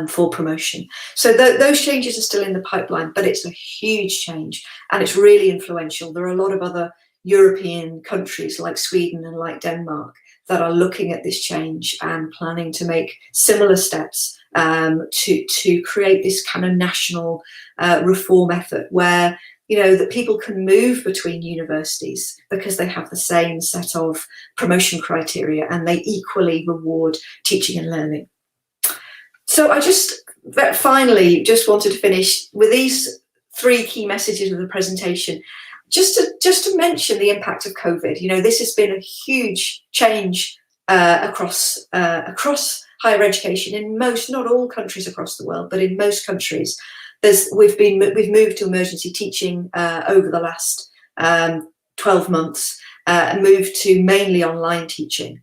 For promotion. So those changes are still in the pipeline, but it's a huge change and it's really influential. There are a lot of other European countries like Sweden and like Denmark that are looking at this change and planning to make similar steps to create this kind of national reform effort where, you know, that people can move between universities because they have the same set of promotion criteria and they equally reward teaching and learning. So I finally wanted to finish with these 3 key messages of the presentation, just to mention the impact of COVID. You know, this has been a huge change across higher education in most, not all countries across the world, but in most countries. We've moved to emergency teaching over the last 12 months, and moved to mainly online teaching.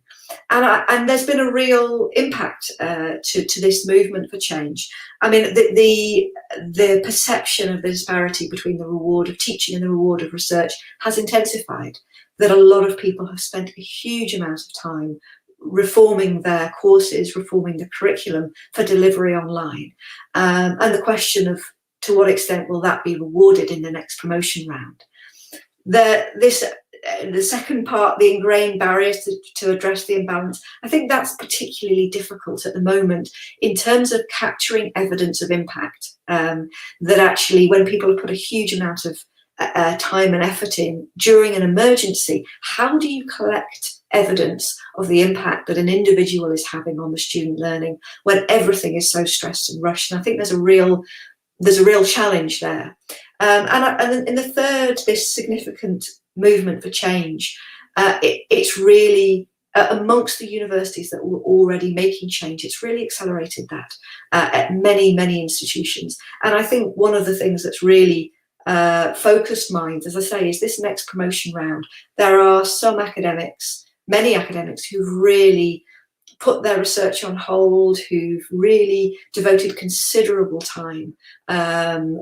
And there's been a real impact to this movement for change. I mean, the perception of the disparity between the reward of teaching and the reward of research has intensified. That a lot of people have spent a huge amount of time reforming their courses, reforming the curriculum for delivery online. And the question of to what extent will that be rewarded in the next promotion round? The second part, the ingrained barriers to address the imbalance, I think that's particularly difficult at the moment in terms of capturing evidence of impact. That actually, when people have put a huge amount of time and effort in during an emergency, how do you collect evidence of the impact that an individual is having on the student learning when everything is so stressed and rushed? And I think there's a real challenge there. And in the third, this significant movement for change, it's really amongst the universities that were already making change, it's really accelerated that at many institutions. And I think one of the things that's really focused minds, as I say, is this next promotion round. There are some academics, many academics, who've really put their research on hold, who've really devoted considerable time,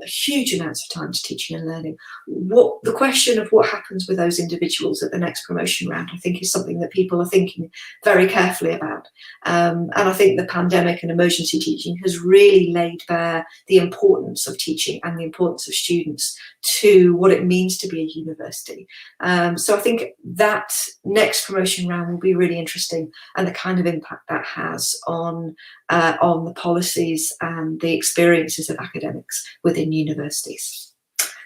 huge amounts of time to teaching and learning. The question of what happens with those individuals at the next promotion round, I think, is something that people are thinking very carefully about. And I think the pandemic and emergency teaching has really laid bare the importance of teaching and the importance of students to what it means to be a university. So I think that next promotion round will be really interesting, and the kind of impact that has on the policies and the experiences of academics within universities.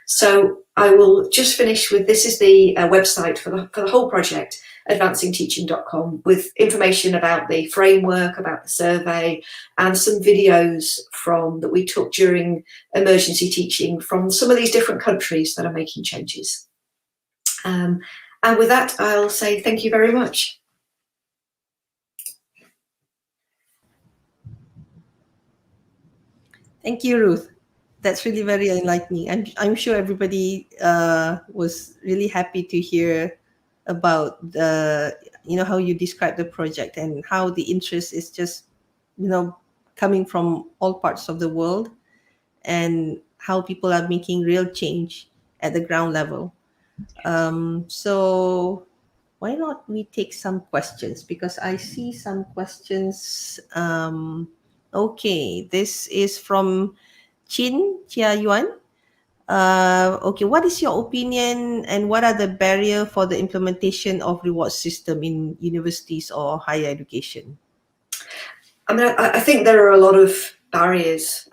So I will just finish with, this is the website for the whole project, advancingteaching.com, with information about the framework, about the survey, and some videos that we took during emergency teaching from some of these different countries that are making changes. And with that, I'll say thank you very much. Thank you, Ruth. That's really very enlightening. I'm sure everybody was really happy to hear about how you describe the project and how the interest is just coming from all parts of the world, and how people are making real change at the ground level. So why not we take some questions, because I see some questions. Okay, this is from Chin Chia Yuan. Okay, what is your opinion and what are the barriers for the implementation of reward system in universities or higher education? I mean, I think there are a lot of barriers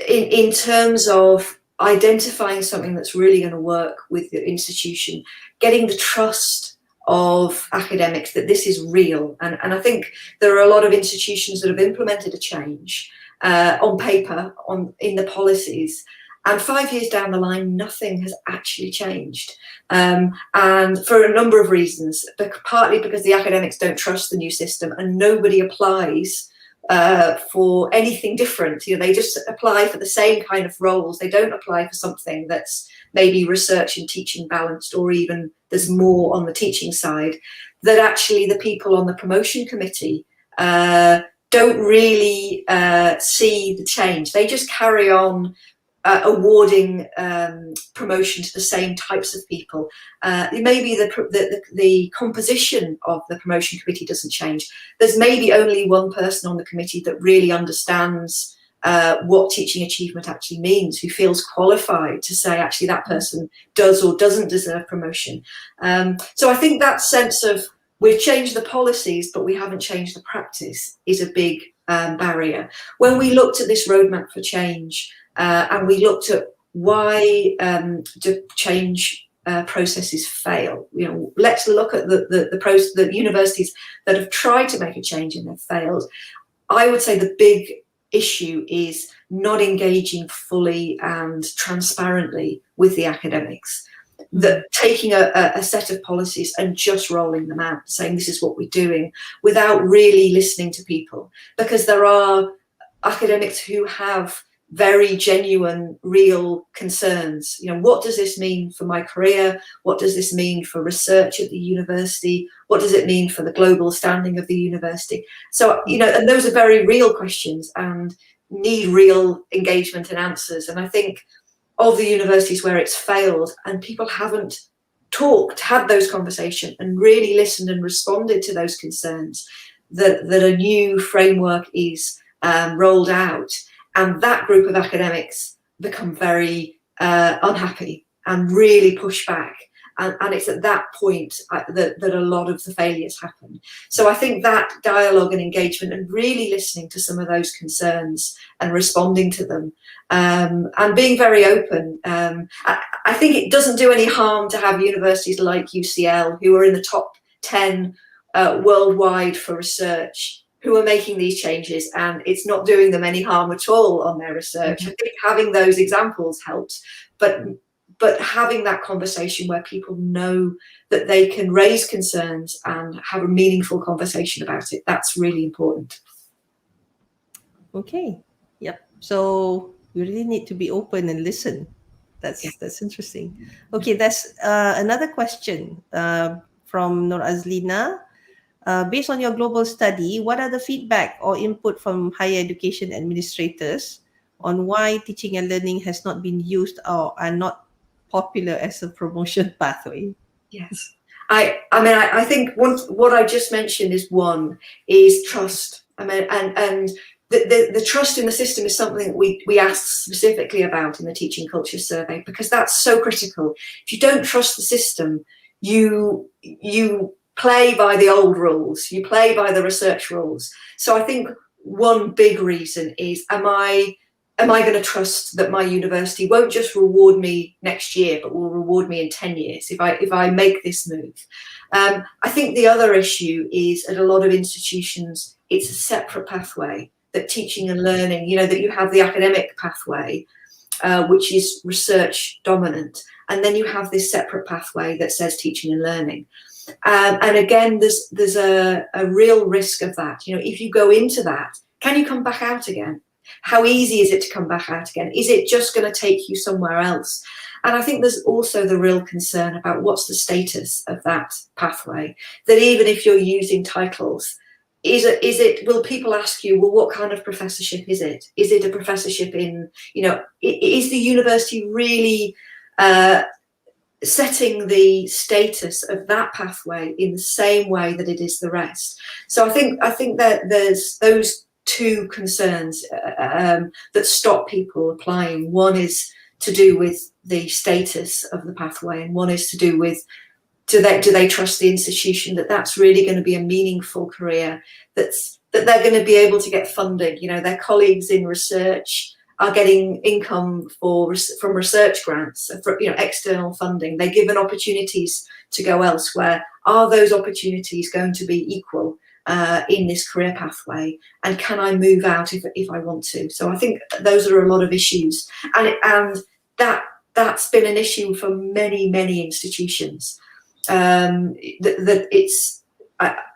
in terms of identifying something that's really going to work with the institution, getting the trust of academics that this is real. And I think there are a lot of institutions that have implemented a change on paper, in the policies, and 5 years down the line, nothing has actually changed. And for a number of reasons, partly because the academics don't trust the new system and nobody applies for anything different. They just apply for the same kind of roles. They don't apply for something that's maybe research and teaching balanced, or even there's more on the teaching side, that actually the people on the promotion committee don't really see the change. They just carry on awarding promotion to the same types of people. Maybe the composition of the promotion committee doesn't change. There's maybe only one person on the committee that really understands what teaching achievement actually means, who feels qualified to say actually that person does or doesn't deserve promotion. So I think that sense of we've changed the policies but we haven't changed the practice is a big barrier. When we looked at this roadmap for change, and we looked at why do change processes fail. Let's look at the universities that have tried to make a change and have failed. I would say the big issue is not engaging fully and transparently with the academics. That taking a set of policies and just rolling them out, saying this is what we're doing, without really listening to people, because there are academics who have very genuine, real concerns. What does this mean for my career? What does this mean for research at the university? What does it mean for the global standing of the university? So, and those are very real questions and need real engagement and answers. And I think of the universities where it's failed and people haven't had those conversations and really listened and responded to those concerns, that a new framework is rolled out, and that group of academics become very unhappy and really push back. And it's at that point that a lot of the failures happen. So I think that dialogue and engagement and really listening to some of those concerns and responding to them, and being very open. I think it doesn't do any harm to have universities like UCL, who are in the top 10 worldwide for research, who are making these changes, and it's not doing them any harm at all on their research. I think having those examples helps, but having that conversation where people know that they can raise concerns and have a meaningful conversation about it, that's really important. Okay. Yep. So we really need to be open and listen. Yeah. That's interesting. Okay, that's another question from Nur Azlina. Based on your global study, what are the feedback or input from higher education administrators on why teaching and learning has not been used or are not popular as a promotion pathway? Yes. I think what I just mentioned is trust. I mean, and the trust in the system is something we asked specifically about in the teaching culture survey, because that's so critical. If you don't trust the system, you play by the old rules, you play by the research rules. So I think one big reason is, am I going to trust that my university won't just reward me next year, but will reward me in 10 years if I make this move? I think the other issue is, at a lot of institutions, it's a separate pathway, that teaching and learning, that you have the academic pathway, which is research dominant, and then you have this separate pathway that says teaching and learning. And again, there's a real risk of that. If you go into that, can you come back out again? How easy is it to come back out again? Is it just going to take you somewhere else? And I think there's also the real concern about what's the status of that pathway, that even if you're using titles, will people ask you, well, what kind of professorship is it? Is it a professorship in, is the university really setting the status of that pathway in the same way that it is the rest? So I think that there's those two concerns that stop people applying. One is to do with the status of the pathway, and one is to do with, do they trust the institution that that's really going to be a meaningful career, that they're going to be able to get funding. Their colleagues in research are getting income from research grants, external funding. They're given opportunities to go elsewhere. Are those opportunities going to be equal in this career pathway? And can I move out if I want to? So I think those are a lot of issues, and that's been an issue for many institutions. That it's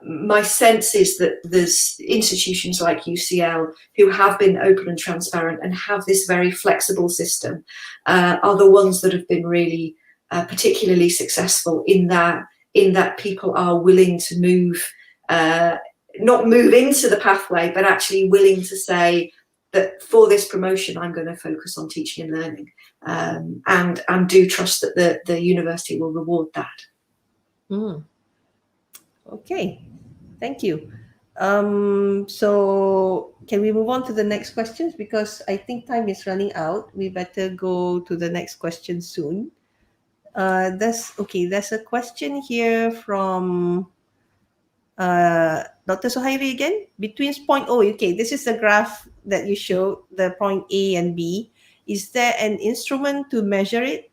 my sense is that there's institutions like UCL who have been open and transparent and have this very flexible system, are the ones that have been really particularly successful in that people are willing to move, not move into the pathway, but actually willing to say that for this promotion, I'm going to focus on teaching and learning, and do trust that the university will reward that. Okay, thank you. So can we move on to the next questions? Because I think time is running out. We better go to the next question soon. There's a question here from Dr. Suhairi again. Between point, okay, this is the graph that you showed, the point A and B. Is there an instrument to measure it?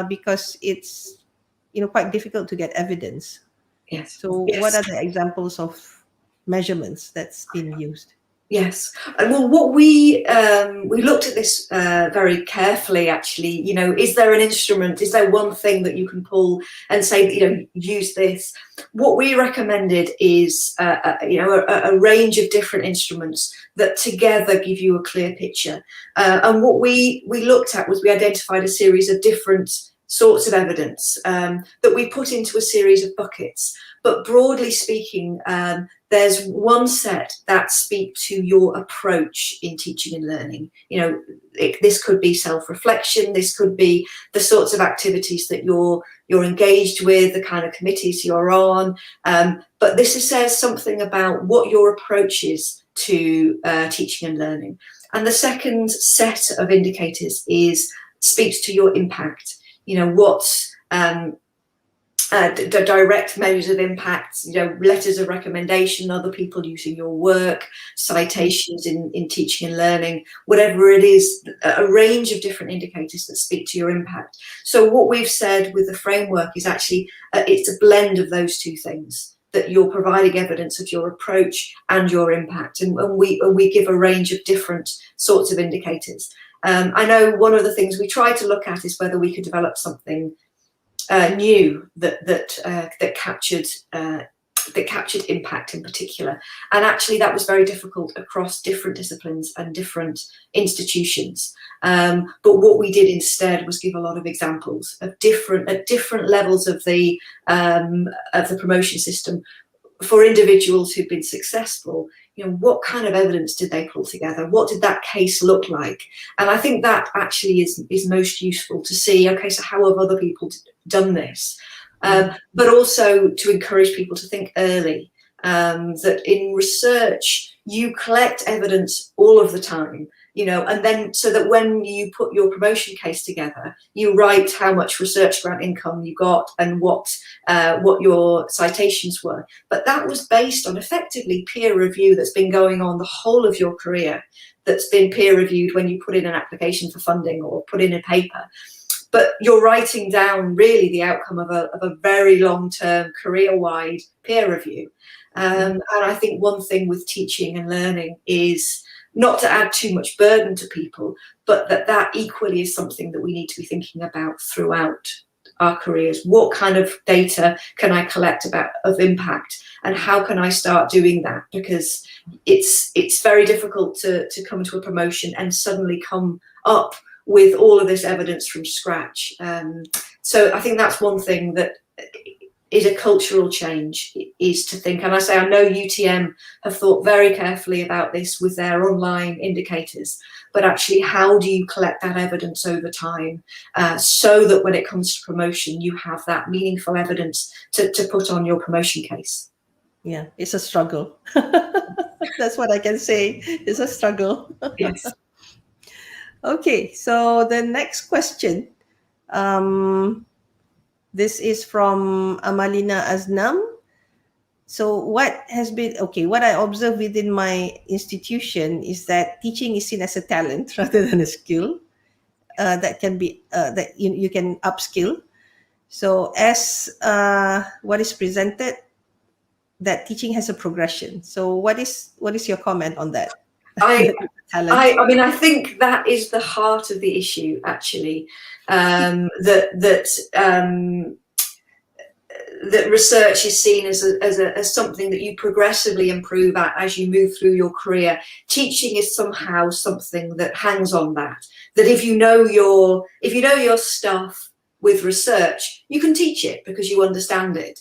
Because it's quite difficult to get evidence. Yes. So Yes. what are the examples of measurements that's been used? Yes. Well, what we looked at this very carefully, actually. Is there an instrument? Is there one thing that you can pull and say, use this? What we recommended is, a range of different instruments that together give you a clear picture. And what we looked at was, we identified a series of different sorts of evidence that we put into a series of buckets. But broadly speaking, there's one set that speak to your approach in teaching and learning. This could be self-reflection. This could be the sorts of activities that you're engaged with, the kind of committees you're on. But this says something about what your approach is to teaching and learning. And the second set of indicators speaks to your impact. What's the direct measures of impact, letters of recommendation, other people using your work, citations in teaching and learning, whatever it is, a range of different indicators that speak to your impact. So what we've said with the framework is actually, it's a blend of those two things, that you're providing evidence of your approach and your impact. And we give a range of different sorts of indicators. I know one of the things we tried to look at is whether we could develop something new that captured that captured impact in particular. And actually that was very difficult across different disciplines and different institutions. But what we did instead was give a lot of examples of different levels of the promotion system for individuals who've been successful. What kind of evidence did they pull together? What did that case look like? And I think that actually is most useful to see, okay, so how have other people done this? But also to encourage people to think early, that in research, you collect evidence all of the time, and then so that when you put your promotion case together, you write how much research grant income you got and what your citations were. But that was based on effectively peer review that's been going on the whole of your career, that's been peer reviewed when you put in an application for funding or put in a paper. But you're writing down really the outcome of a very long-term career-wide peer review. And I think one thing with teaching and learning is not to add too much burden to people, but that equally is something that we need to be thinking about throughout our careers. What kind of data can I collect of impact, and how can I start doing that? Because it's very difficult to come to a promotion and suddenly come up with all of this evidence from scratch. So I think that's one thing that is a cultural change, is to think, and I know UTM have thought very carefully about this with their online indicators, but actually how do you collect that evidence over time, so that when it comes to promotion, you have that meaningful evidence to put on your promotion case? Yeah, it's a struggle. That's what I can say. It's a struggle. Yes. Okay, so the next question. This is from Amalina Aznam. So what I observe within my institution is that teaching is seen as a talent rather than a skill, that can be that you can upskill. So as what is presented, that teaching has a progression. So what is your comment on that? I Talent. mean, I think that is the heart of the issue, actually. That research is seen as something that you progressively improve at as you move through your career. Teaching is somehow something that hangs on that. That if you know your stuff with research, you can teach it because you understand it.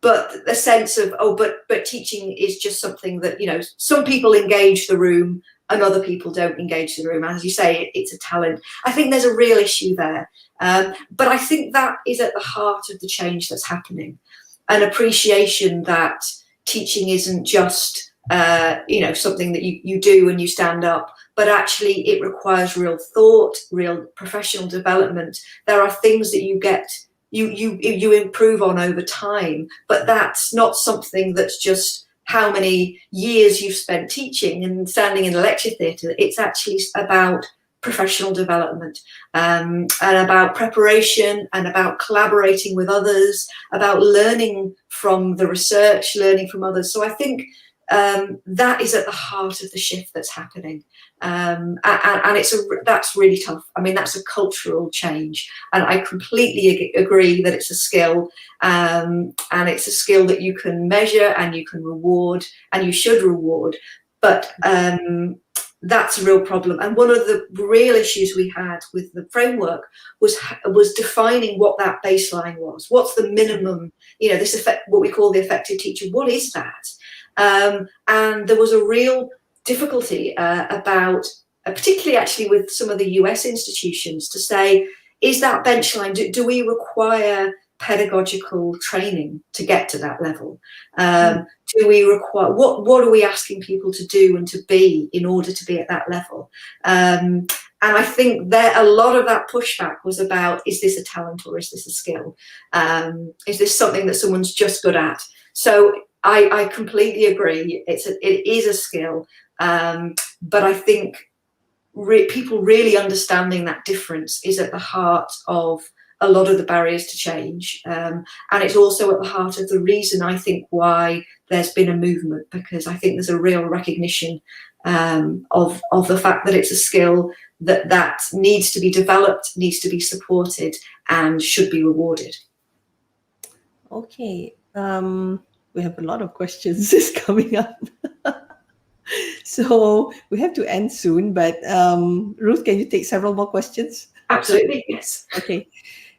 But the sense of, but teaching is just something that, some people engage the room and other people don't engage the room. As you say, it's a talent. I think there's a real issue there. But I think that is at the heart of the change that's happening. An appreciation that teaching isn't just, something that you do when you stand up, but actually it requires real thought, real professional development. There are things that you improve on over time, but that's not something that's just how many years you've spent teaching and standing in a lecture theatre. It's actually about professional development, and about preparation, and about collaborating with others, about learning from the research, learning from others. So I think that is at the heart of the shift that's happening, and that's really tough. I mean, that's a cultural change, and I completely agree that it's a skill, and it's a skill that you can measure and you can reward, and you should reward. But that's a real problem. And one of the real issues we had with the framework was defining what that baseline was. What's the minimum? What we call the effective teacher. What is that? And there was a real difficulty about, particularly actually with some of the US institutions, to say, is that benchline, do we require pedagogical training to get to that level? Do we require, what are we asking people to do and to be in order to be at that level? And I think a lot of that pushback was about, is this a talent or is this a skill? Is this something that someone's just good at? So I completely agree. It is a skill, but I think people really understanding that difference is at the heart of a lot of the barriers to change, and it's also at the heart of the reason, I think, why there's been a movement, because I think there's a real recognition of the fact that it's a skill that needs to be developed, needs to be supported, and should be rewarded. Okay. we have a lot of questions is coming up. So we have to end soon, but Ruth, can you take several more questions? Absolutely, yes. Okay.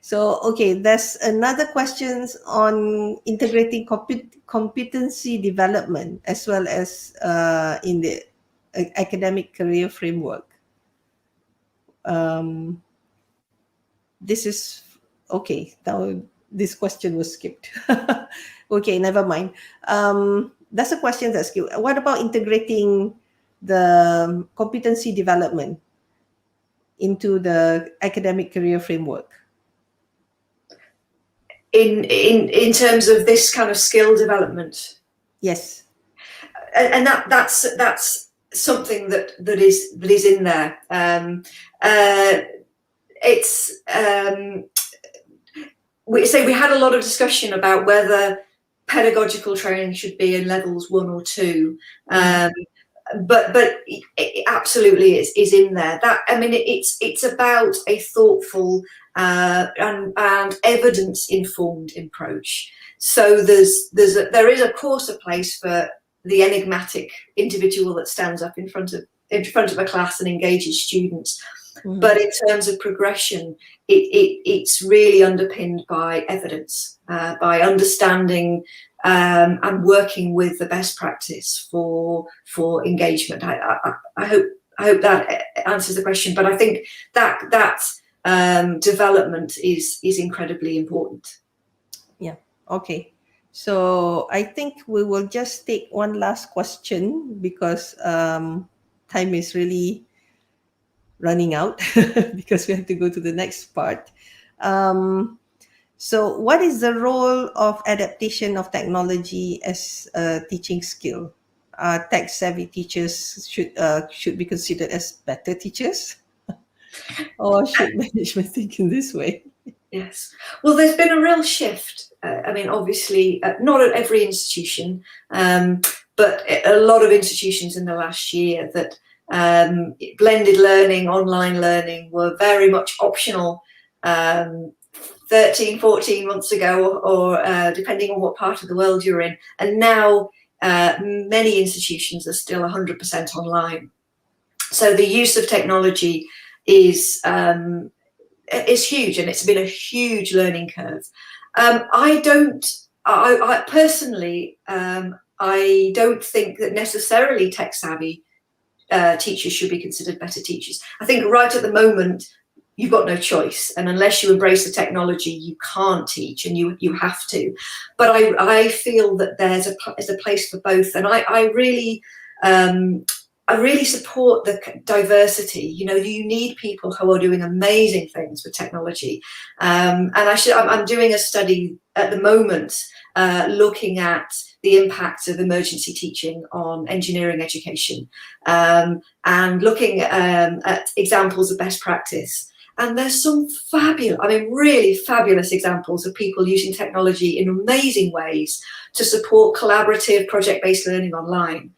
So, okay, there's another questions on integrating competency development as well as in the academic career framework. Um, this is okay. Now this question was skipped. Okay, never mind. That's a question that's skipped. What about integrating the competency development into the academic career framework? In terms of this kind of skill development, Yes. and that's something that is in there. It's we had a lot of discussion about whether pedagogical training should be in levels 1 or 2. But it absolutely is in there. That, I mean, it's about a thoughtful and evidence informed approach. So there is of course a place for the enigmatic individual that stands up in front of a class and engages students. But in terms of progression, it's really underpinned by evidence, by understanding and working with the best practice for engagement. I hope that answers the question. But I think that development is incredibly important. Yeah. Okay. So I think we will just take one last question because time is really running out because we have to go to the next part. So what is the role of adaptation of technology as a teaching skill? Tech-savvy teachers should be considered as better teachers, or should management think in this way? Yes. Well, there's been a real shift. I mean, obviously, not at every institution, but a lot of institutions in the last year that blended learning, online learning were very much optional 13, 14 months ago, or depending on what part of the world you're in. And now many institutions are still 100% online. So the use of technology is huge, and it's been a huge learning curve. I personally, I don't think that necessarily tech savvy teachers should be considered better teachers. I think right at the moment, you've got no choice, and unless you embrace the technology, you can't teach, and you have to. But I feel that there's a place for both, and I really support the diversity. You know, you need people who are doing amazing things with technology. And I'm doing a study at the moment looking at the impact of emergency teaching on engineering education, and looking at examples of best practice. And there's some fabulous, I mean, really fabulous examples of people using technology in amazing ways to support collaborative project-based learning online.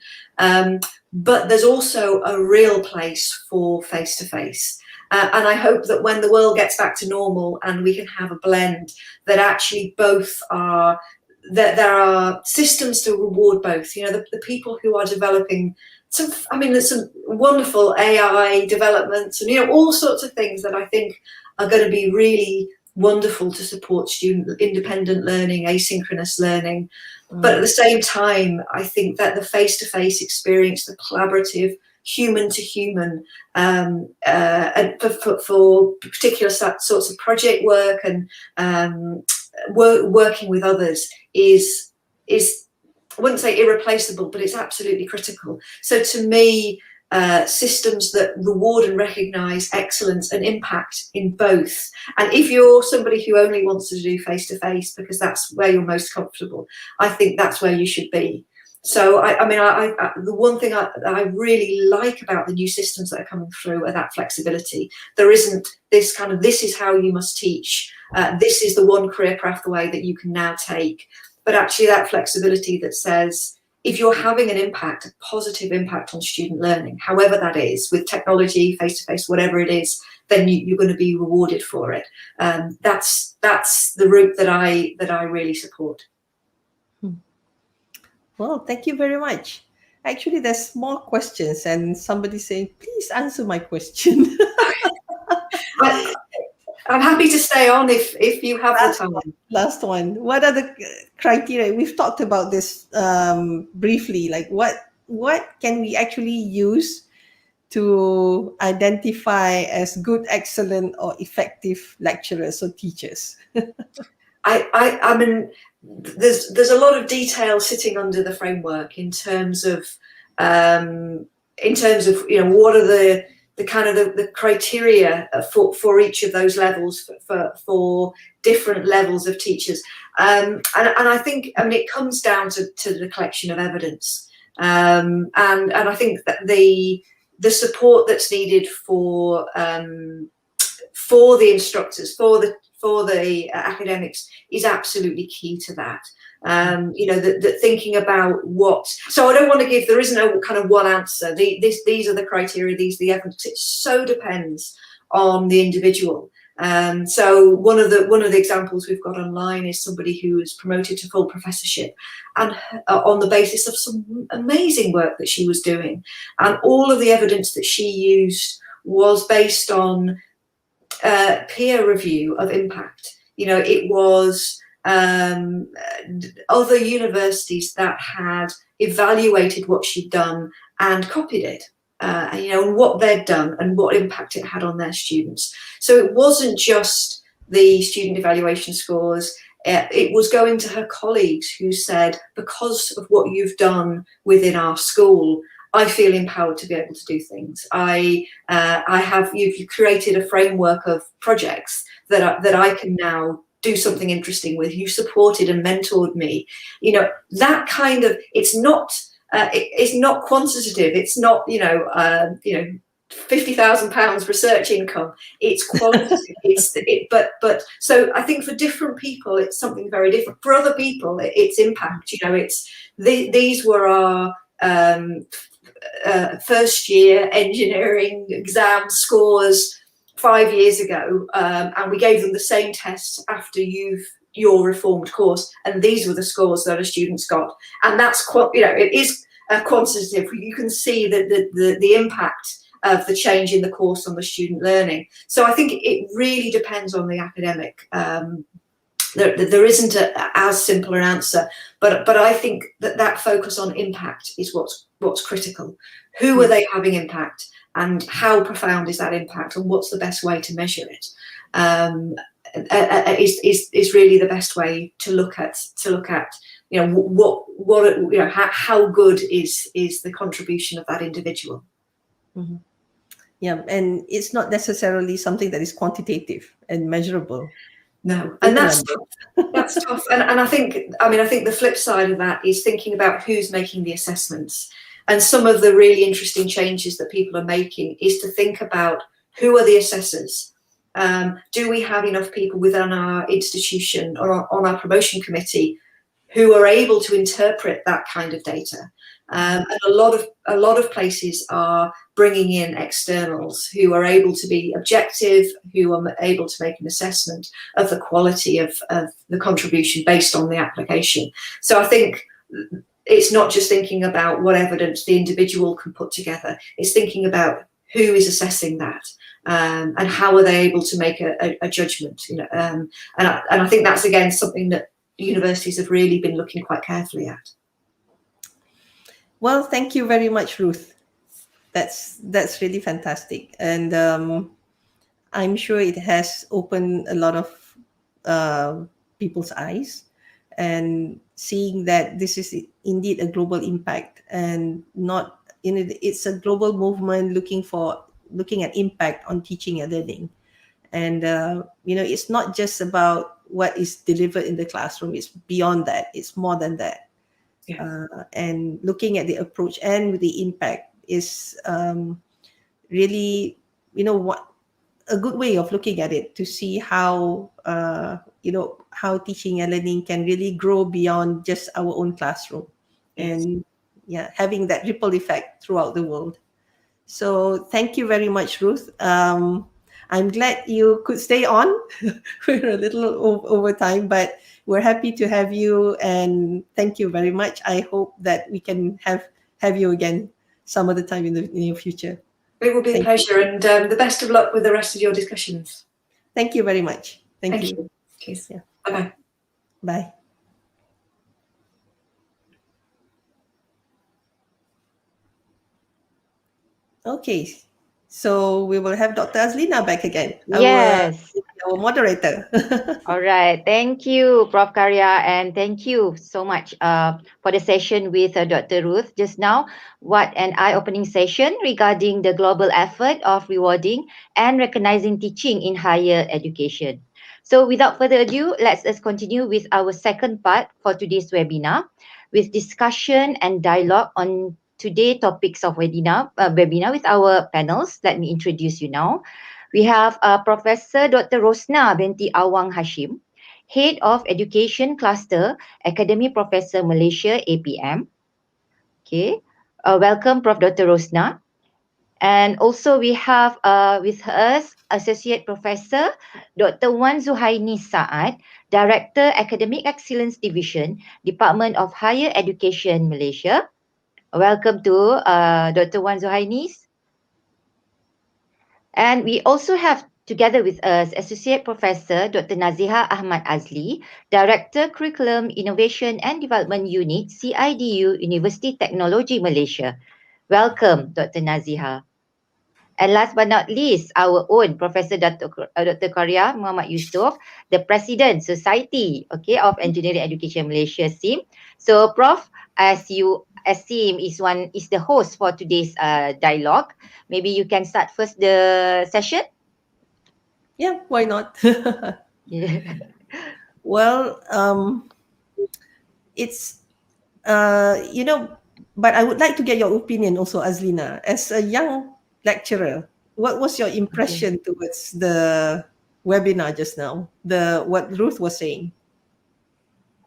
But there's also a real place for face-to-face. And I hope that when the world gets back to normal and we can have a blend, that actually both are, that there are systems to reward both. You know, the people who are developing there's some wonderful AI developments and, you know, all sorts of things that I think are going to be really wonderful to support student independent learning, asynchronous learning. But at the same time, I think that the face-to-face experience, the collaborative, human-to-human, and for particular sorts of project work and working with others is I wouldn't say irreplaceable, but it's absolutely critical. So to me, systems that reward and recognise excellence and impact in both. And if you're somebody who only wants to do face-to-face because that's where you're most comfortable, I think that's where you should be. So, the one thing I really like about the new systems that are coming through are that flexibility. There isn't this kind of, this is how you must teach, this is the one career pathway that you can now take. But actually that flexibility that says, if you're having an impact, a positive impact on student learning, however that is, with technology, face-to-face, whatever it is, then you're going to be rewarded for it. That's the route that I really support. Well, thank you very much. Actually, there's more questions, and somebody saying, please answer my question. I, I'm happy to stay on if you have the Last time. one. Last one. What are the criteria? We've talked about this briefly. Like, what can we actually use to identify as good, excellent, or effective lecturers or teachers? I mean, there's a lot of detail sitting under the framework um, in terms of what are the kind of the criteria for each of those levels for different levels of teachers, and I think it comes down to the collection of evidence, and I think that the support that's needed for the instructors, for the academics is absolutely key to that. That thinking about what. So I don't want to give. There isn't a kind of one answer. These are the criteria. These are the evidence. It so depends on the individual. So one of the examples we've got online is somebody who was promoted to full professorship, and on the basis of some amazing work that she was doing, and all of the evidence that she used was based on peer review of impact. It was other universities that had evaluated what she'd done and copied it, and what they'd done and what impact it had on their students. So it wasn't just the student evaluation scores. It was going to her colleagues who said, because of what you've done within our school, I feel empowered to be able to do things. You've created a framework of projects that I can now do something interesting with. You supported and mentored me. That kind of, it's not quantitative. It's not £50,000 research income. It's qualitative. But so I think for different people it's something very different. For other people it's impact. These were our first year engineering exam scores 5 years ago, and we gave them the same tests after your reformed course, and these were the scores that our students got, and that's it is quantitative. You can see that the impact of the change in the course on the student learning. So I think it really depends on the academic. There isn't as simple an answer, but I think that focus on impact is what's critical. Who are they having impact, and how profound is that impact, and what's the best way to measure it? Is really the best way to look at how good is the contribution of that individual. Mhm. Yeah, and it's not necessarily something that is quantitative and measurable. No, and that's tough. That's tough. And I think the flip side of that is thinking about who's making the assessments. And some of the really interesting changes that people are making is to think about who are the assessors. Do we have enough people within our institution or on our promotion committee who are able to interpret that kind of data? And a lot of places are bringing in externals who are able to be objective, who are able to make an assessment of the quality of the contribution based on the application. So I think it's not just thinking about what evidence the individual can put together. It's thinking about who is assessing that, and how are they able to make a judgment. And I think that's again something that universities have really been looking quite carefully at. Well, thank you very much, Ruth. That's really fantastic, and I'm sure it has opened a lot of people's eyes, and seeing that this is indeed a global impact, and not it's a global movement looking at impact on teaching and learning, and it's not just about what is delivered in the classroom. It's beyond that. It's more than that. Yeah. And looking at the approach and the impact is really, what a good way of looking at it, to see how how teaching and learning can really grow beyond just our own classroom. Yes. And having that ripple effect throughout the world. So thank you very much, Ruth. I'm glad you could stay on. We're a little over time, but we're happy to have you, and thank you very much. I hope that we can have you again some other time in the near future. It will be a Thank you. pleasure, and the best of luck with the rest of your discussions. Thank you very much. Thank Thank you. you. Cheers. Yeah. Bye bye. Bye. Okay. So we will have Dr. Azlina back again, Yes. our moderator. All right. Thank you, Prof. Karya, and thank you so much for the session with Dr. Ruth just now. What an eye-opening session regarding the global effort of rewarding and recognizing teaching in higher education. So without further ado, let's continue with our second part for today's webinar with discussion and dialogue on today's topics of webinar with our panels. Let me introduce you now. We have Professor Dr. Rosna binti Awang Hashim, Head of Education Cluster, Academy Professor Malaysia, APM. Okay. Welcome, Prof. Dr. Rosna. And also we have with us Associate Professor Dr. Wan Zuhaini Saad, Director Academic Excellence Division, Department of Higher Education, Malaysia. Welcome to Dr. Wan Zuhaini. And we also have together with us Associate Professor Dr. Naziha Ahmad Azli, Director Curriculum Innovation and Development Unit, CIDU, University Technology Malaysia. Welcome, Dr. Naziha. And last but not least, our own Professor Dr. Karya Muhammad Yusof, the President Society of Engineering Education Malaysia, SIM. So, Prof, as SIM is the host for today's dialogue, maybe you can start first the session. Yeah, why not? Yeah. Well, it's but I would like to get your opinion also, Azlina. As a young lecturer, what was your Okay. impression towards the webinar just now? The what Ruth was saying.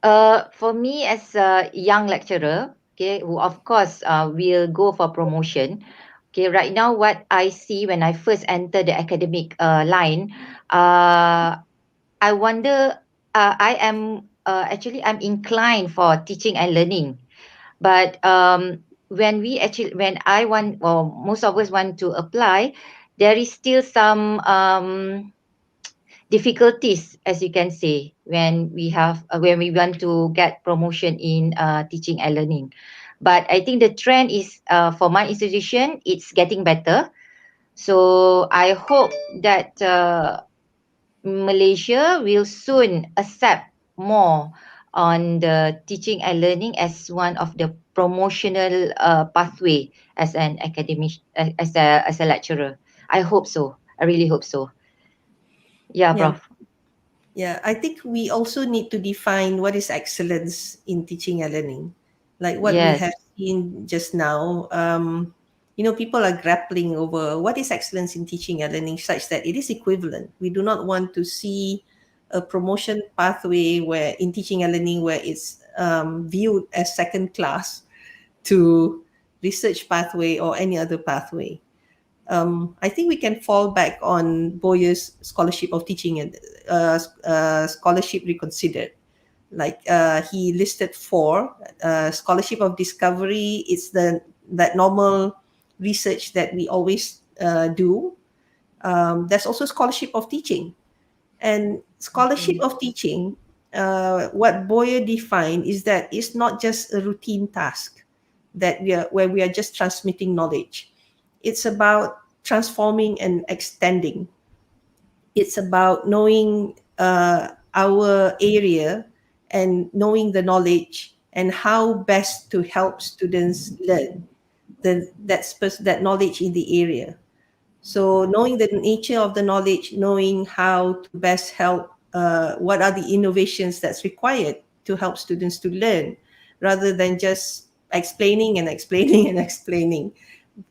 For me as a young lecturer, who of course will go for promotion. Okay, right now what I see when I first enter the academic line, I wonder. I'm inclined for teaching and learning, but when I want, or most of us want to apply, there is still some difficulties, as you can say, when we want to get promotion in teaching and learning. But I think the trend is for my institution, it's getting better. So I hope that Malaysia will soon accept more on the teaching and learning as one of the promotional pathway as an academic, as a lecturer. I hope so. I really hope so. Yeah, Yeah, Prof. yeah. I think we also need to define what is excellence in teaching and learning, like what we Yes. have seen just now. People are grappling over what is excellence in teaching and learning, such that it is equivalent. We do not want to see a promotion pathway where in teaching and learning where it's viewed as second class to research pathway or any other pathway. I think we can fall back on Boyer's scholarship of teaching and scholarship reconsidered. Like he listed four: scholarship of discovery. It's that normal research that we always do. There's also scholarship of teaching, and scholarship Okay. of teaching. What Boyer defined is that it's not just a routine task that where we are just transmitting knowledge. It's about transforming and extending. It's about knowing our area and knowing the knowledge and how best to help students learn that knowledge in the area. So knowing the nature of the knowledge, knowing how to best help, what are the innovations that's required to help students to learn, rather than just explaining and explaining and explaining.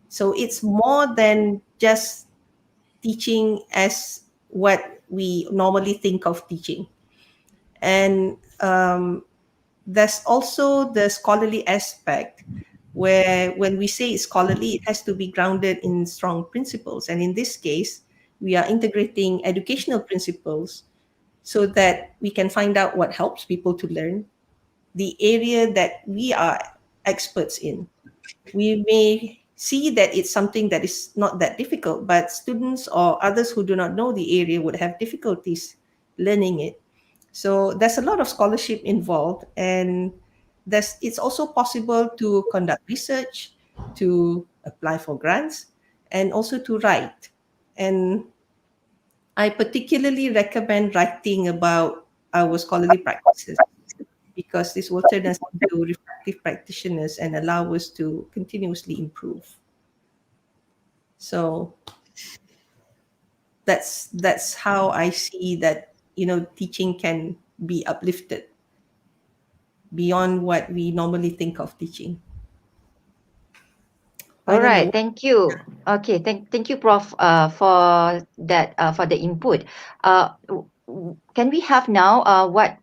So it's more than just teaching as what we normally think of teaching. And there's also the scholarly aspect, where when we say it's scholarly, it has to be grounded in strong principles. And in this case, we are integrating educational principles so that we can find out what helps people to learn the area that we are experts in. We may see that it's something that is not that difficult, but students or others who do not know the area would have difficulties learning it. So there's a lot of scholarship involved, and it's also possible to conduct research, to apply for grants, and also to write. And I particularly recommend writing about our scholarly practices because this will turn us into reflective practitioners and allow us to continuously improve. So that's how I see that teaching can be uplifted beyond what we normally think of teaching. I All don't right, know. thank you. Okay, thank you, Prof, for that for the input. Can we have now what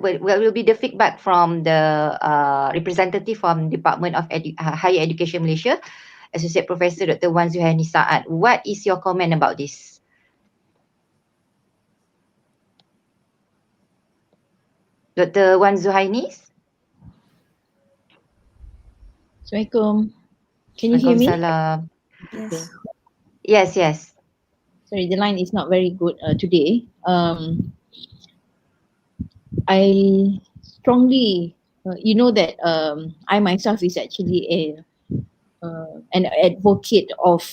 will be the feedback from the representative from Department of Higher Education Malaysia, Associate Professor Dr. Wan Zuhaini Saad? What is your comment about this? Dr. Wan Zuhaini? Assalamualaikum. Can you hear me? Waalaikumsalam. Okay. Yes, yes. Sorry, the line is not very good today. I strongly, that I myself is actually an advocate of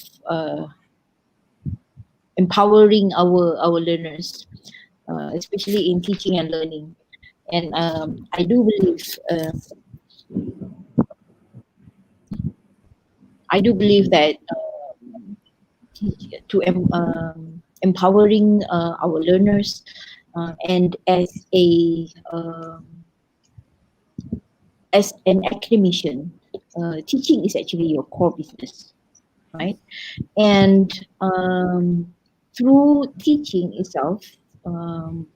empowering our learners, especially in teaching and learning. And I do believe that empowering our learners and as an academician, teaching is actually your core business, right? And through teaching itself,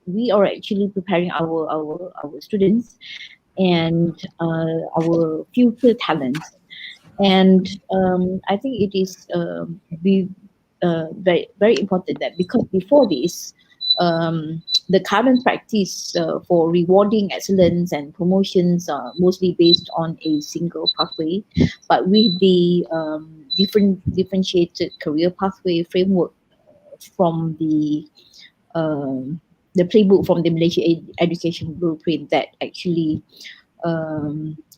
we are actually preparing our students and our future talents. And I think it is very, very important that because before this, the current practice for rewarding excellence and promotions are mostly based on a single pathway, but with the differentiated career pathway framework from the playbook from the Malaysia Education Blueprint that actually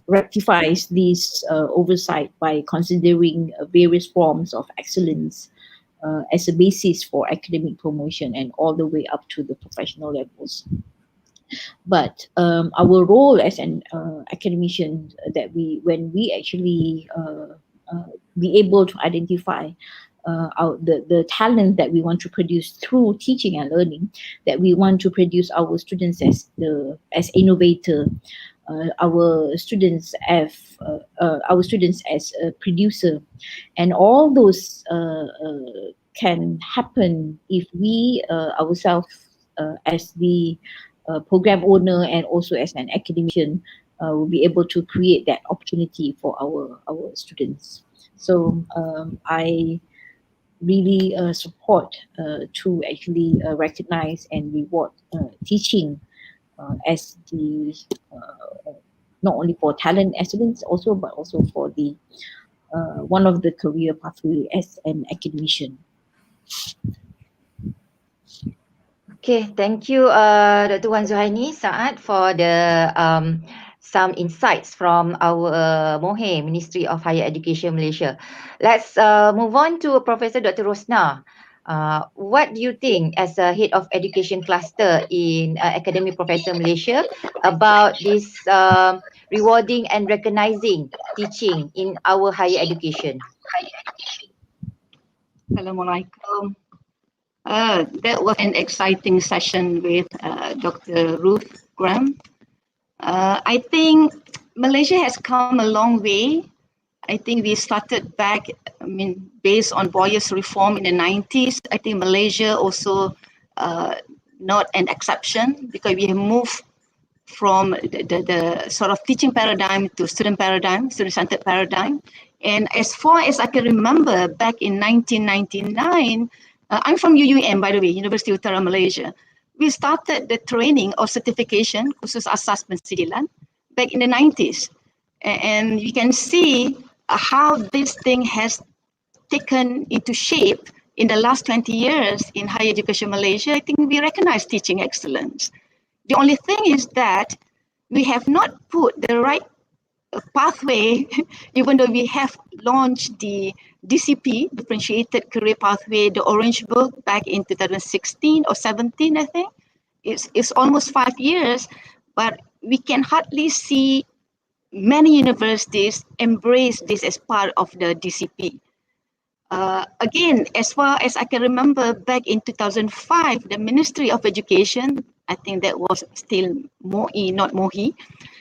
rectifies this oversight by considering various forms of excellence as a basis for academic promotion and all the way up to the professional levels. But our role as an academician that when we actually be able to identify the talent that we want to produce through teaching and learning, that we want to produce our students as innovator, our students as a producer, and all those can happen if we ourselves as the program owner and also as an academician will be able to create that opportunity for our students. So I really support to actually recognize and reward teaching as the not only for talent excellence also, but also for the one of the career pathway as an academician. Okay, thank you, Dr. Wan Zuhaini Saad, for the some insights from our MOHE, Ministry of Higher Education Malaysia. Let's move on to Professor Dr. Rosna. What do you think, as a head of education cluster in Academy Professor Malaysia, about this rewarding and recognizing teaching in our higher education? Assalamualaikum. That was an exciting session with Dr. Ruth Graham. I think Malaysia has come a long way. I think we started back, based on Boyer's reform in the 90s. I think Malaysia also not an exception because we have moved from the sort of teaching paradigm to student-centered paradigm. And as far as I can remember, back in 1999, I'm from UUM, by the way, University of Utara, Malaysia. We started the training or certification, khusus asas pensidilan, back in the 90s. And you can see how this thing has taken into shape in the last 20 years in higher education Malaysia. I think we recognize teaching excellence. The only thing is that we have not put the right pathway, even though we have launched the DCP, Differentiated Career Pathway, the Orange Book, back in 2016 or 17, I think. It's almost 5 years, but we can hardly see many universities embrace this as part of the DCP. Again, as far as I can remember, back in 2005, the Ministry of Education, I think that was still MOE, not MOHI,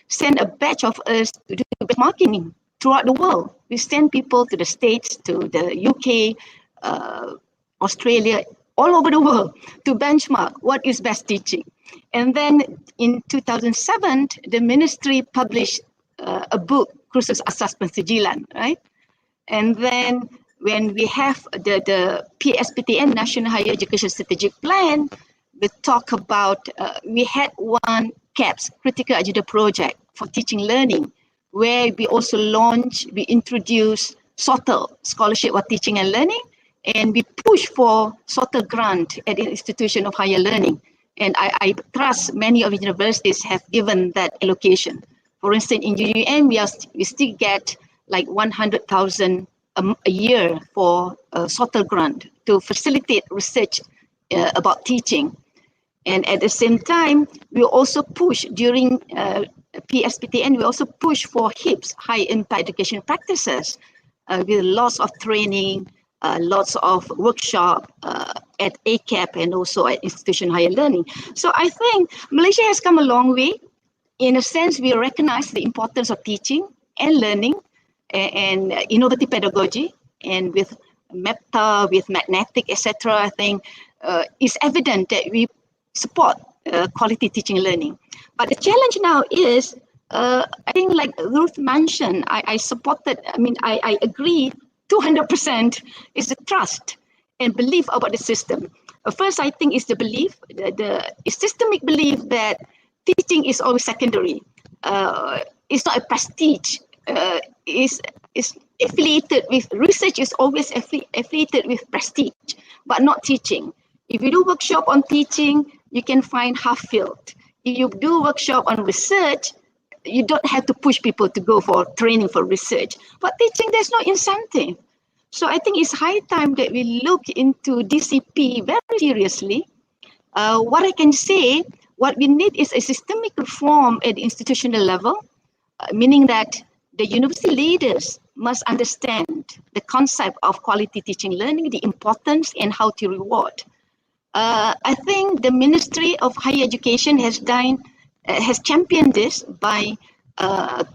sent a batch of us to do benchmarking throughout the world. We sent people to the States, to the UK, Australia, all over the world to benchmark what is best teaching. And then in 2007, the ministry published a book, Kursus Asas Pensijilan, right? And then when we have the PSPTN, National Higher Education Strategic Plan, we talk about, we had one CAPS, Critical Agenda Project for Teaching Learning, where we also launched, we introduced SOTL, Scholarship for Teaching and Learning, and we push for SOTL grant at the Institution of Higher Learning. And I trust many of the universities have given that allocation. For instance, in UUM, we still get like 100,000 a year for SOTL grant to facilitate research about teaching. And at the same time, we also push during PSPTN, we also push for HIPS, High Impact Education Practices, with lots of training, lots of workshop at ACAP and also at Institution Higher Learning. So I think Malaysia has come a long way. In a sense, we recognize the importance of teaching and learning and innovative pedagogy, and with MEPTA, with magnetic, etc. I think it's evident that we support quality teaching and learning. But the challenge now is, I think like Ruth mentioned, I supported, I agree 200% is the trust and belief about the system. First, I think is the belief, the systemic belief that teaching is always secondary. It's not a prestige. Is affiliated with research, is always affiliated with prestige, but not teaching. If you do workshop on teaching, you can find half filled. If you do workshop on research, you don't have to push people to go for training for research. But teaching, there's no incentive. So I think it's high time that we look into DCP very seriously. What I can say, what we need is a systemic reform at the institutional level, meaning that the university leaders must understand the concept of quality teaching learning, the importance and how to reward. I think the Ministry of Higher Education has championed this by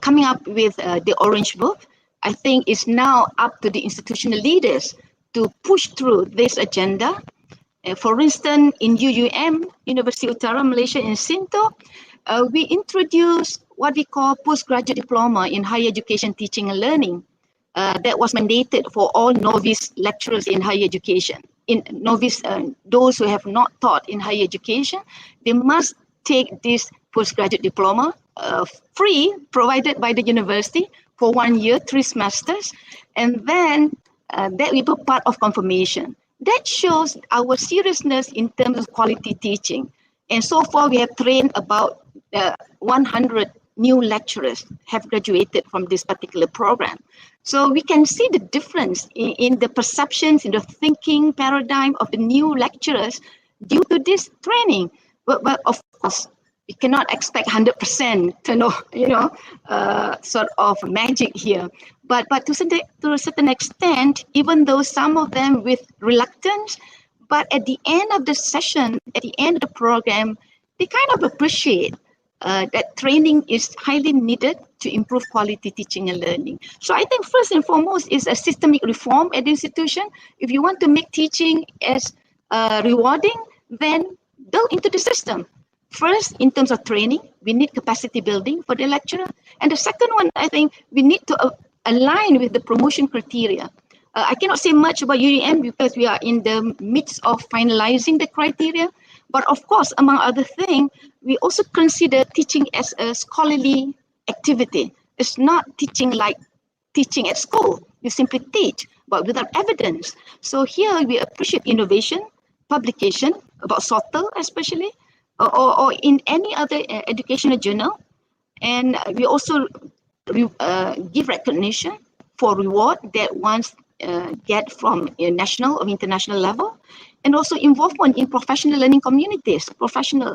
coming up with the Orange Book. I think it's now up to the institutional leaders to push through this agenda. For instance, in UUM, University of Utara, Malaysia, in Sinto, we introduced what we call postgraduate diploma in higher education teaching and learning. That was mandated for all novice lecturers in higher education. In novice, those who have not taught in higher education, they must take this postgraduate diploma free, provided by the university for 1 year, 3 semesters, and then that will be part of confirmation. That shows our seriousness in terms of quality teaching. And so far, we have trained about 100 new lecturers have graduated from this particular program. So we can see the difference in the perceptions, in the thinking paradigm of the new lecturers due to this training. But of course, we cannot expect 100% to know, sort of magic here. But to a certain extent, even though some of them with reluctance, but at the end of the session, at the end of the program, they kind of appreciate that training is highly needed to improve quality teaching and learning. So I think first and foremost is a systemic reform at the institution. If you want to make teaching as rewarding, then go into the system. First, in terms of training, we need capacity building for the lecturer. And the second one, I think we need to align with the promotion criteria. I cannot say much about UEM because we are in the midst of finalizing the criteria. But of course, among other things, we also consider teaching as a scholarly activity. It's not teaching like teaching at school. You simply teach, but without evidence. So here we appreciate innovation, publication about SOTA especially, or in any other educational journal. And we also give recognition for reward that ones get from a national or international level, and also involvement in professional learning communities, professional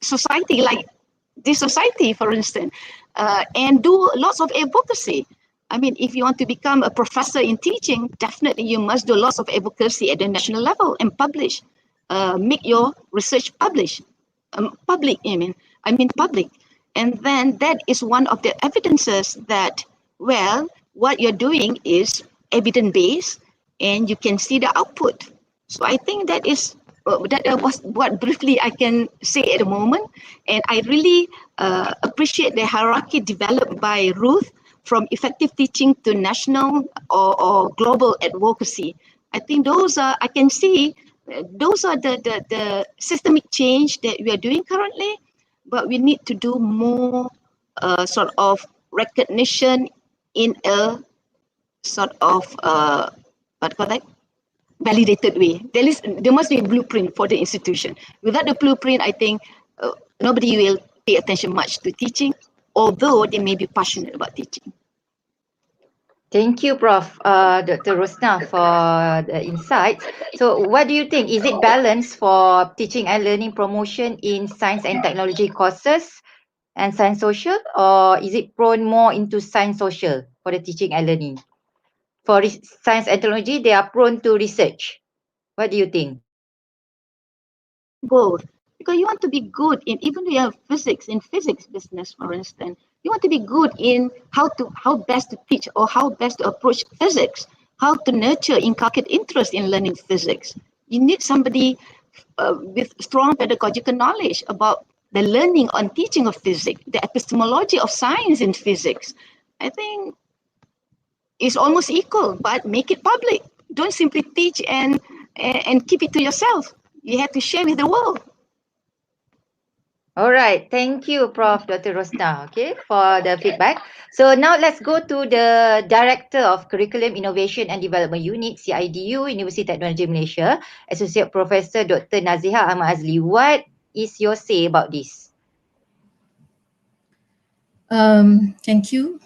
society like this society, for instance, and do lots of advocacy. I mean, if you want to become a professor in teaching, definitely you must do lots of advocacy at the national level and publish, make your research public. I mean public, and then that is one of the evidences that, well, what you're doing is evidence based, and you can see the output. So I think that was what briefly I can say at the moment, and I really appreciate the hierarchy developed by Ruth from effective teaching to national or global advocacy. I think those are, I can see, those are the systemic change that we are doing currently, but we need to do more sort of recognition in a sort of what call that, validated way. There must be a blueprint for the institution. Without the blueprint, I think nobody will pay attention much to teaching, although they may be passionate about teaching. Thank you, Prof. Dr. Rosna, for the insights. So what do you think? Is it balanced for teaching and learning promotion in science and technology courses and science social, or is it prone more into science social for the teaching and learning? For science and technology, they are prone to research. What do you think? Both, because you want to be good in, even though you have physics in physics business, for instance, you want to be good in how best to teach or how best to approach physics, how to nurture, inculcate interest in learning physics. You need somebody with strong pedagogical knowledge about the learning and teaching of physics, the epistemology of science in physics. I think it's almost equal, but make it public. Don't simply teach and keep it to yourself. You have to share with the world. All right. Thank you, Prof. Dr. Rosna, okay, for the feedback. So now let's go to the Director of Curriculum Innovation and Development Unit, CIDU, University Technology Malaysia, Associate Professor Dr. Naziha Ahmad Azli. What is your say about this? Thank you.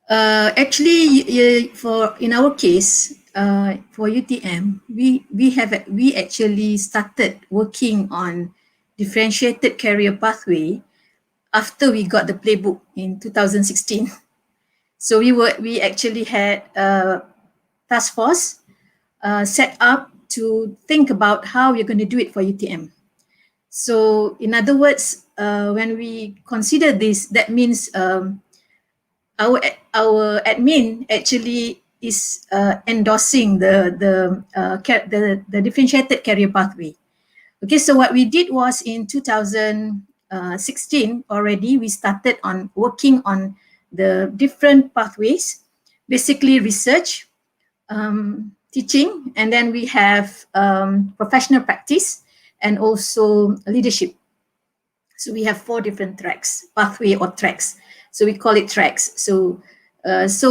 Actually, for in our case, for UTM, we actually started working on differentiated career pathway after we got the playbook in 2016. So we actually had a task force set up to think about how we're going to do it for UTM. So in other words, when we consider this, that means our admin actually is endorsing the differentiated career pathway. Okay, so what we did was in 2016 already, we started on working on the different pathways, basically research, teaching, and then we have professional practice and also leadership. So we have 4 different tracks, pathway or tracks. So we call it tracks. So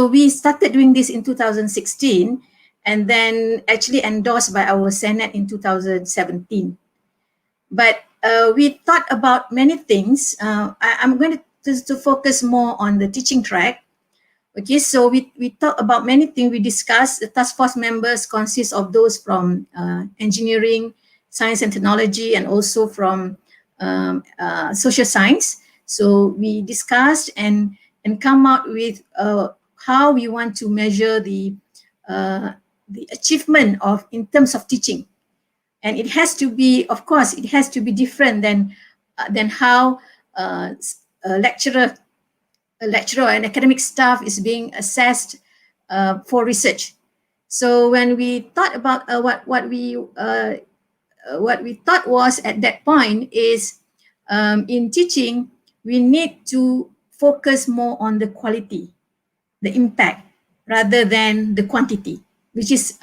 we started doing this in 2016 and then actually endorsed by our Senate in 2017. But we thought about many things. I'm going to focus more on the teaching track. Okay, so we talk about many things. We discussed. The task force members consist of those from engineering, science and technology, and also from social science. So we discussed and come out with how we want to measure the achievement of in terms of teaching, and it has to be, of course, it has to be different than how a lecturer and academic staff is being assessed for research. So when we thought about what we thought was at that point is in teaching, we need to focus more on the quality, the impact, rather than the quantity, which is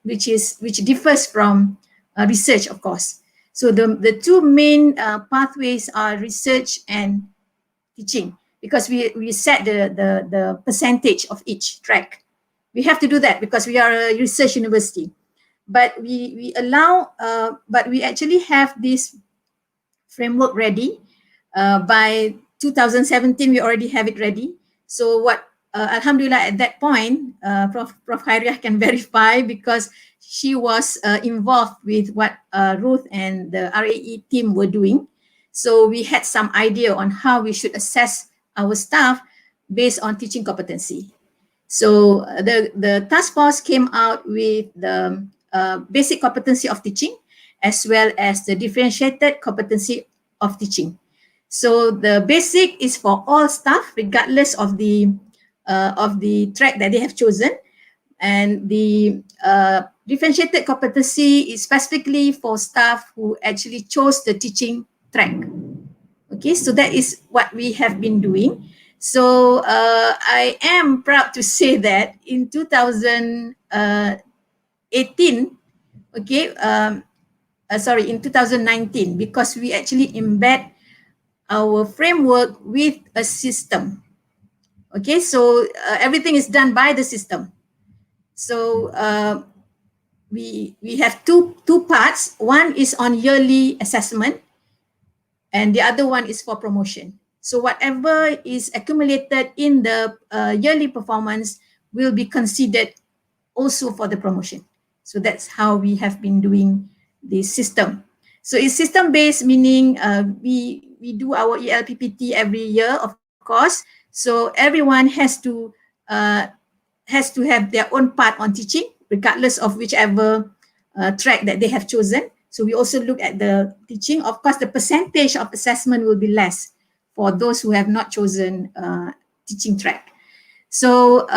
which differs from research, of course. So the two main pathways are research and teaching, because we set the percentage of each track. We have to do that because we are a research university, but we allow but we actually have this framework ready. By 2017, we already have it ready. So what, Alhamdulillah, at that point, Prof. Hairiah can verify, because she was involved with what Ruth and the RAE team were doing. So we had some idea on how we should assess our staff based on teaching competency. So the task force came out with the basic competency of teaching, as well as the differentiated competency of teaching. So the basic is for all staff, regardless of the track that they have chosen, and the differentiated competency is specifically for staff who actually chose the teaching track. Okay, so that is what we have been doing. So I am proud to say that in 2018, okay, sorry, in 2019, because we actually embed our framework with a system. Okay, so everything is done by the system. So we have two parts. One is on yearly assessment, and the other one is for promotion. So whatever is accumulated in the yearly performance will be considered also for the promotion. So that's how we have been doing the system. So it's system based, meaning we do our ELPPT every year, of course. So everyone has to have their own part on teaching, regardless of whichever track that they have chosen. So we also look at the teaching. Of course, the percentage of assessment will be less for those who have not chosen teaching track. So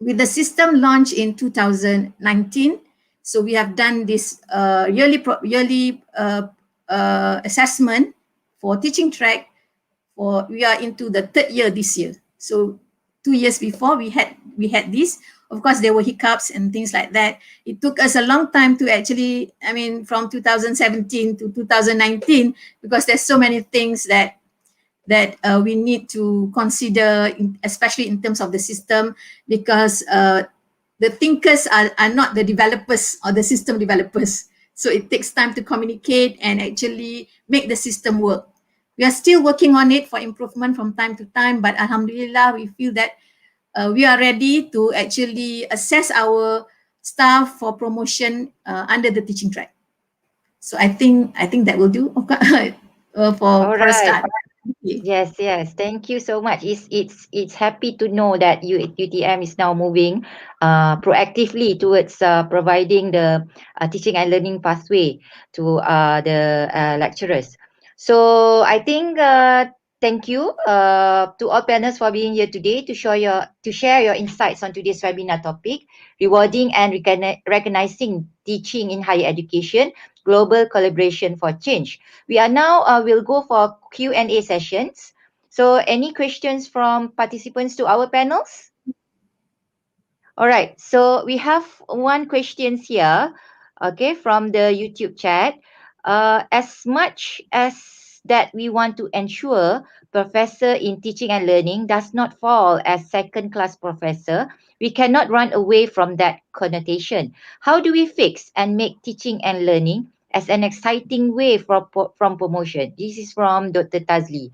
with the system launch in 2019, so we have done this yearly assessment for teaching track. We are into the third year this year. So 2 years before we had this. Of course, there were hiccups and things like that. It took us a long time to actually, I mean, from 2017 to 2019, because there's so many things that we need to consider, especially in terms of the system, because the thinkers are not the developers or the system developers. So it takes time to communicate and actually make the system work. We are still working on it for improvement from time to time, but Alhamdulillah, we feel that we are ready to actually assess our staff for promotion under the teaching track. So I think that will do All for a right. start. Okay. Yes, yes. Thank you so much. It's happy to know that UTM is now moving proactively towards providing the teaching and learning pathway to the lecturers. So I think thank you to all panelists for being here today to share your insights on today's webinar topic, rewarding and recognizing teaching in higher education, global collaboration for change. We are now will go for Q&A sessions. So any questions from participants to our panels? All right. So we have one question here, okay, from the YouTube chat. As much as that we want to ensure professor in teaching and learning does not fall as second-class professor, we cannot run away from that connotation. How do we fix and make teaching and learning as an exciting way from promotion? This is from Dr. Tazli.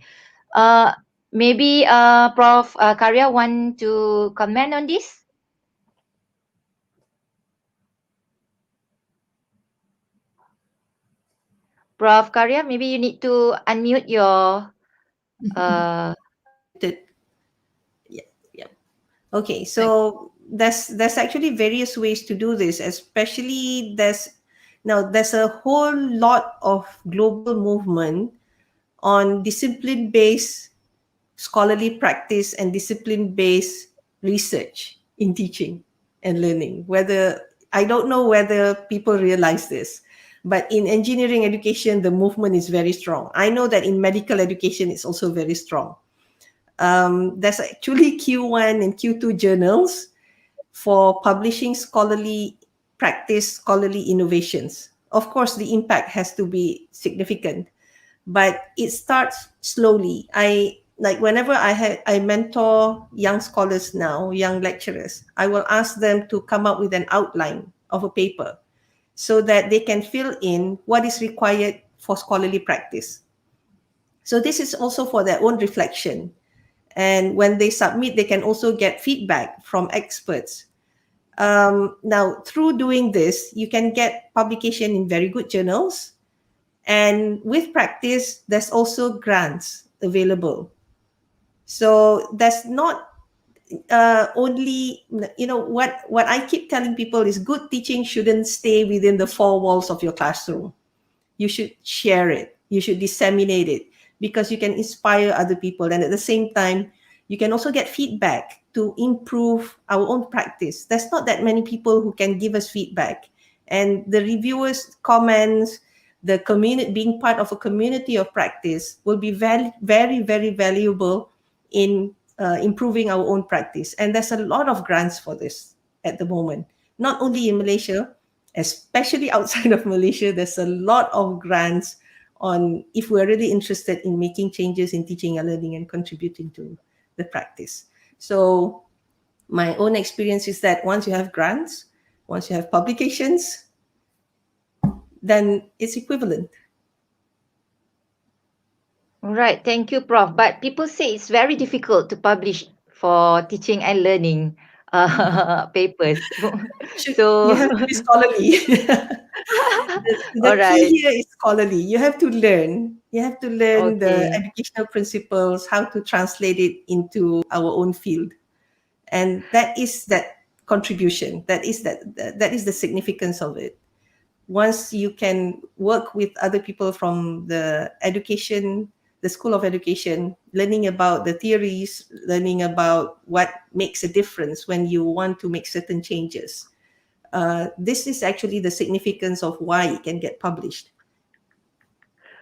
Maybe Prof. Karya want to comment on this? Prof. Karya, maybe you need to unmute your. Yeah, yeah. Okay, so there's actually various ways to do this, especially there's a whole lot of global movement on discipline-based scholarly practice and discipline-based research in teaching and learning. I don't know whether people realize this, but in engineering education, the movement is very strong. I know that in medical education, it's also very strong. There's actually Q1 and Q2 journals for publishing scholarly practice, scholarly innovations. Of course, the impact has to be significant, but it starts slowly. Whenever I mentor young scholars now, young lecturers, I will ask them to come up with an outline of a paper so that they can fill in what is required for scholarly practice. So this is also for their own reflection. And when they submit, they can also get feedback from experts. Now, through doing this, you can get publication in very good journals. And with practice, there's also grants available. So that's not only, what I keep telling people is good teaching shouldn't stay within the four walls of your classroom. You should share it, you should disseminate it, because you can inspire other people, and at the same time you can also get feedback to improve our own practice. There's not that many people who can give us feedback, and the reviewers comments, the community, being part of a community of practice, will be very, very, very valuable in improving our own practice. And there's a lot of grants for this at the moment, not only in Malaysia, especially outside of Malaysia. There's a lot of grants on if we're really interested in making changes in teaching and learning and contributing to the practice. So my own experience is that once you have grants, once you have publications, then it's equivalent. Right, thank you, Prof. But people say it's very difficult to publish for teaching and learning papers. You So, have to be scholarly. The all key right, here is scholarly. You have to learn. You have to learn the okay, educational principles, how to translate it into our own field, and that is that contribution. That is the significance of it. Once you can work with other people from the education, the School of Education, learning about the theories, learning about what makes a difference when you want to make certain changes. This is actually the significance of why it can get published.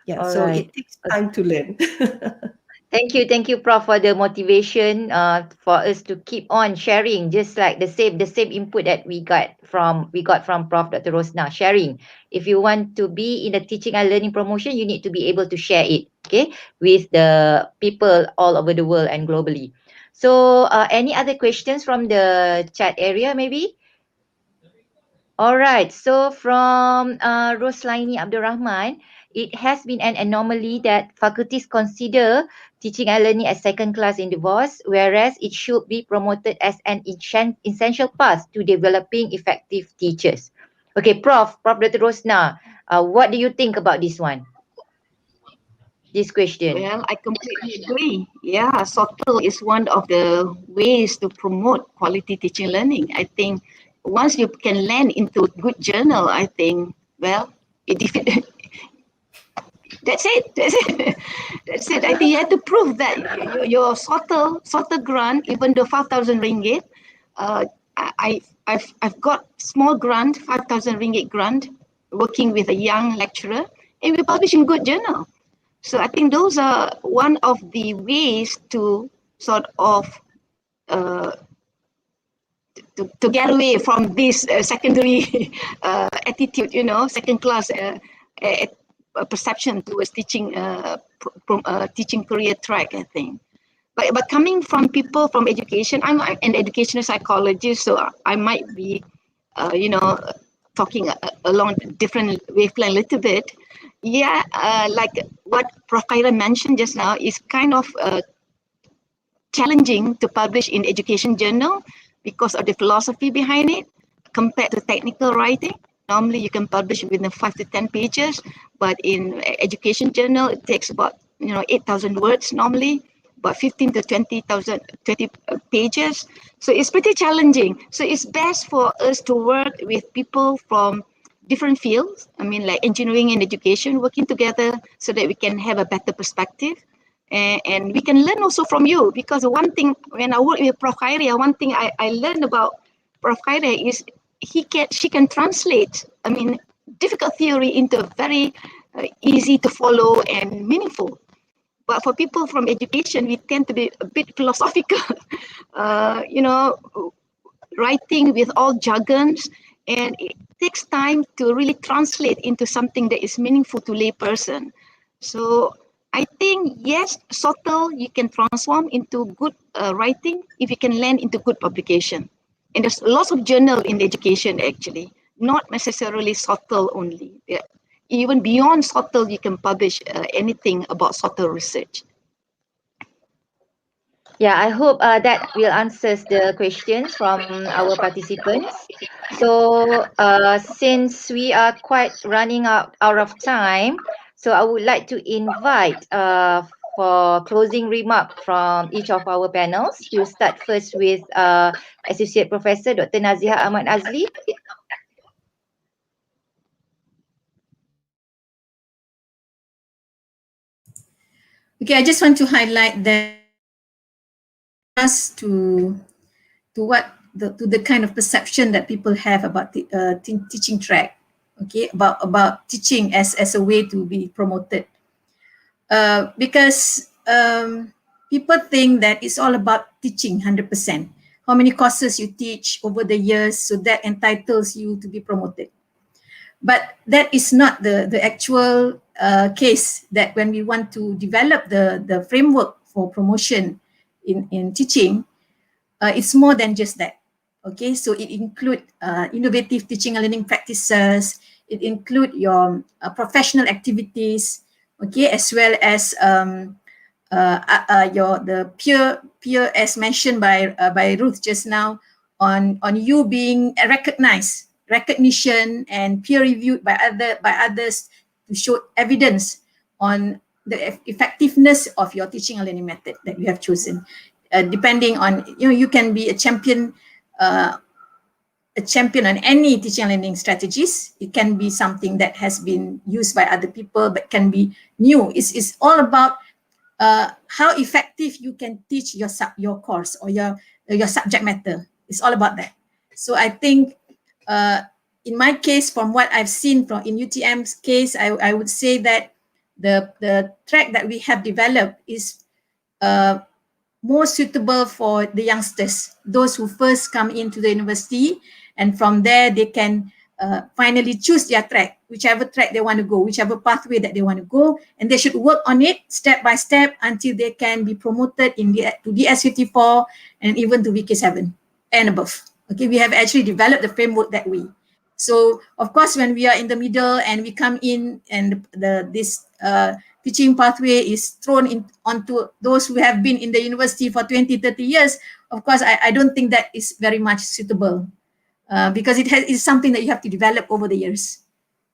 Yeah, all so right. it takes time to learn. Thank you, Prof, for the motivation for us to keep on sharing, just like the same input that we got from Prof. Dr. Rosna, sharing. If you want to be in the teaching and learning promotion, you need to be able to share it, okay, with the people all over the world and globally. So, any other questions from the chat area, maybe? All right. So from Roslaini Abdul Rahman, it has been an anomaly that faculties consider teaching and learning as second class in divorce, whereas it should be promoted as an essential path to developing effective teachers. Okay, Prof. Dr. Rosna, what do you think about this one? This question. Well, I completely agree. Yeah, SOTL is one of the ways to promote quality teaching learning. I think once you can land into a good journal, I think, well, it defeat, that's it. That's it. That's it. I think you have to prove that your SOTL grant, even though 5,000 ringgit, uh, I've got small grant, 5,000 ringgit grant, working with a young lecturer, and we publish in good journal. So I think those are one of the ways to sort of uh, to get away from this secondary attitude, second class perception towards teaching teaching career track, I think. But coming from people from education, I'm an educational psychologist, so I might be, talking along different wavelength a little bit. Yeah, like what Prof. Khaira mentioned just now is kind of challenging to publish in education journal because of the philosophy behind it compared to technical writing. Normally you can publish within 5 to 10 pages, but in education journal it takes about 8,000 words normally, about 15 to 20,000 20 pages. So it's pretty challenging. So it's best for us to work with people from different fields. I mean, like engineering and education, working together so that we can have a better perspective. And we can learn also from you, because one thing when I work with Prof. Khaira, one thing I learned about Prof. Khaira is she can translate, I mean, difficult theory into very easy to follow and meaningful. But for people from education, we tend to be a bit philosophical, you know, writing with all jargons, and it takes time to really translate into something that is meaningful to layperson. So I think, yes, subtle you can transform into good writing if you can land into good publication. And there's lots of journal in education actually, not necessarily subtle only. Yeah. Even beyond subtle, you can publish anything about subtle research. Yeah, I hope that will answers the questions from our participants. So, since we are quite running out of time, so I would like to invite for closing remark from each of our panels. We'll start first with Associate Professor Dr. Naziha Ahmad Azli. Okay, I just want to highlight that us to what to the kind of perception that people have about the teaching track. Okay, about teaching as a way to be promoted. Because people think that it's all about teaching 100%. How many courses you teach over the years, so that entitles you to be promoted. But that is not the actual case, that when we want to develop the framework for promotion in teaching, it's more than just that. Okay, so it include innovative teaching and learning practices. It include your professional activities, okay, as well as your the peer as mentioned by Ruth just now, on you being recognized, recognition and peer reviewed by others to show evidence on the effectiveness of your teaching and learning method that you have chosen. Depending on, you can be a champion on any teaching and learning strategies. It can be something that has been used by other people, but can be new. It's all about how effective you can teach your course or your subject matter. It's all about that. So I think, in my case, from what I've seen from in UTM's case, I would say that the track that we have developed is more suitable for the youngsters, those who first come into the university, and from there they can finally choose their track, whichever track they want to go, whichever pathway that they want to go, and they should work on it step by step until they can be promoted to DS54 and even to VK7 and above. Okay, we have actually developed the framework that way. So of course, when we are in the middle and we come in, and this teaching pathway is thrown onto those who have been in the university for 20, 30 years, of course, I don't think that is very much suitable, because it's something that you have to develop over the years.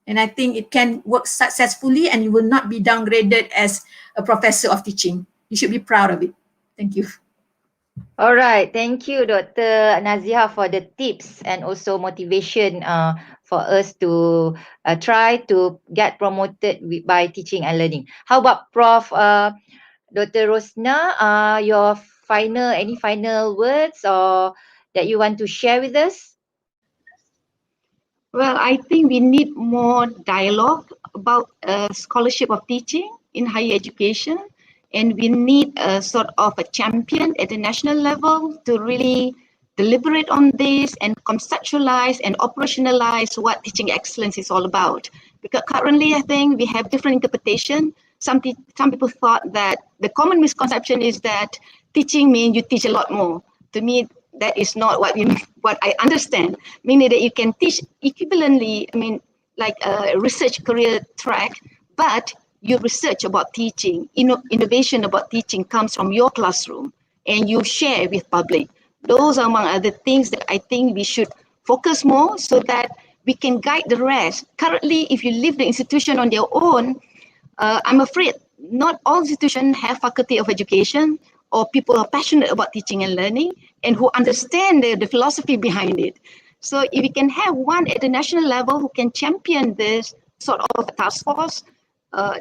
And I think it can work successfully, and you will not be downgraded as a professor of teaching. You should be proud of it. Thank you. All right, thank you, Dr. Naziha, for the tips and also motivation for us to try to get promoted by teaching and learning. How about Prof. Dr. Rosna? Any final words or that you want to share with us? Well, I think we need more dialogue about scholarship of teaching in higher education, and we need a sort of a champion at the national level to really deliberate on this and conceptualize and operationalize what teaching excellence is all about. Because currently, I think we have different interpretation. Some people thought that the common misconception is that teaching means you teach a lot more. To me, that is not what I understand, meaning that you can teach equivalently, like a research career track, but your research about teaching, innovation about teaching comes from your classroom and you share with public. Those are among other things that I think we should focus more, so that we can guide the rest. Currently, if you leave the institution on their own, I'm afraid not all institutions have faculty of education or people who are passionate about teaching and learning and who understand the philosophy behind it. So if we can have one at the national level who can champion this sort of task force,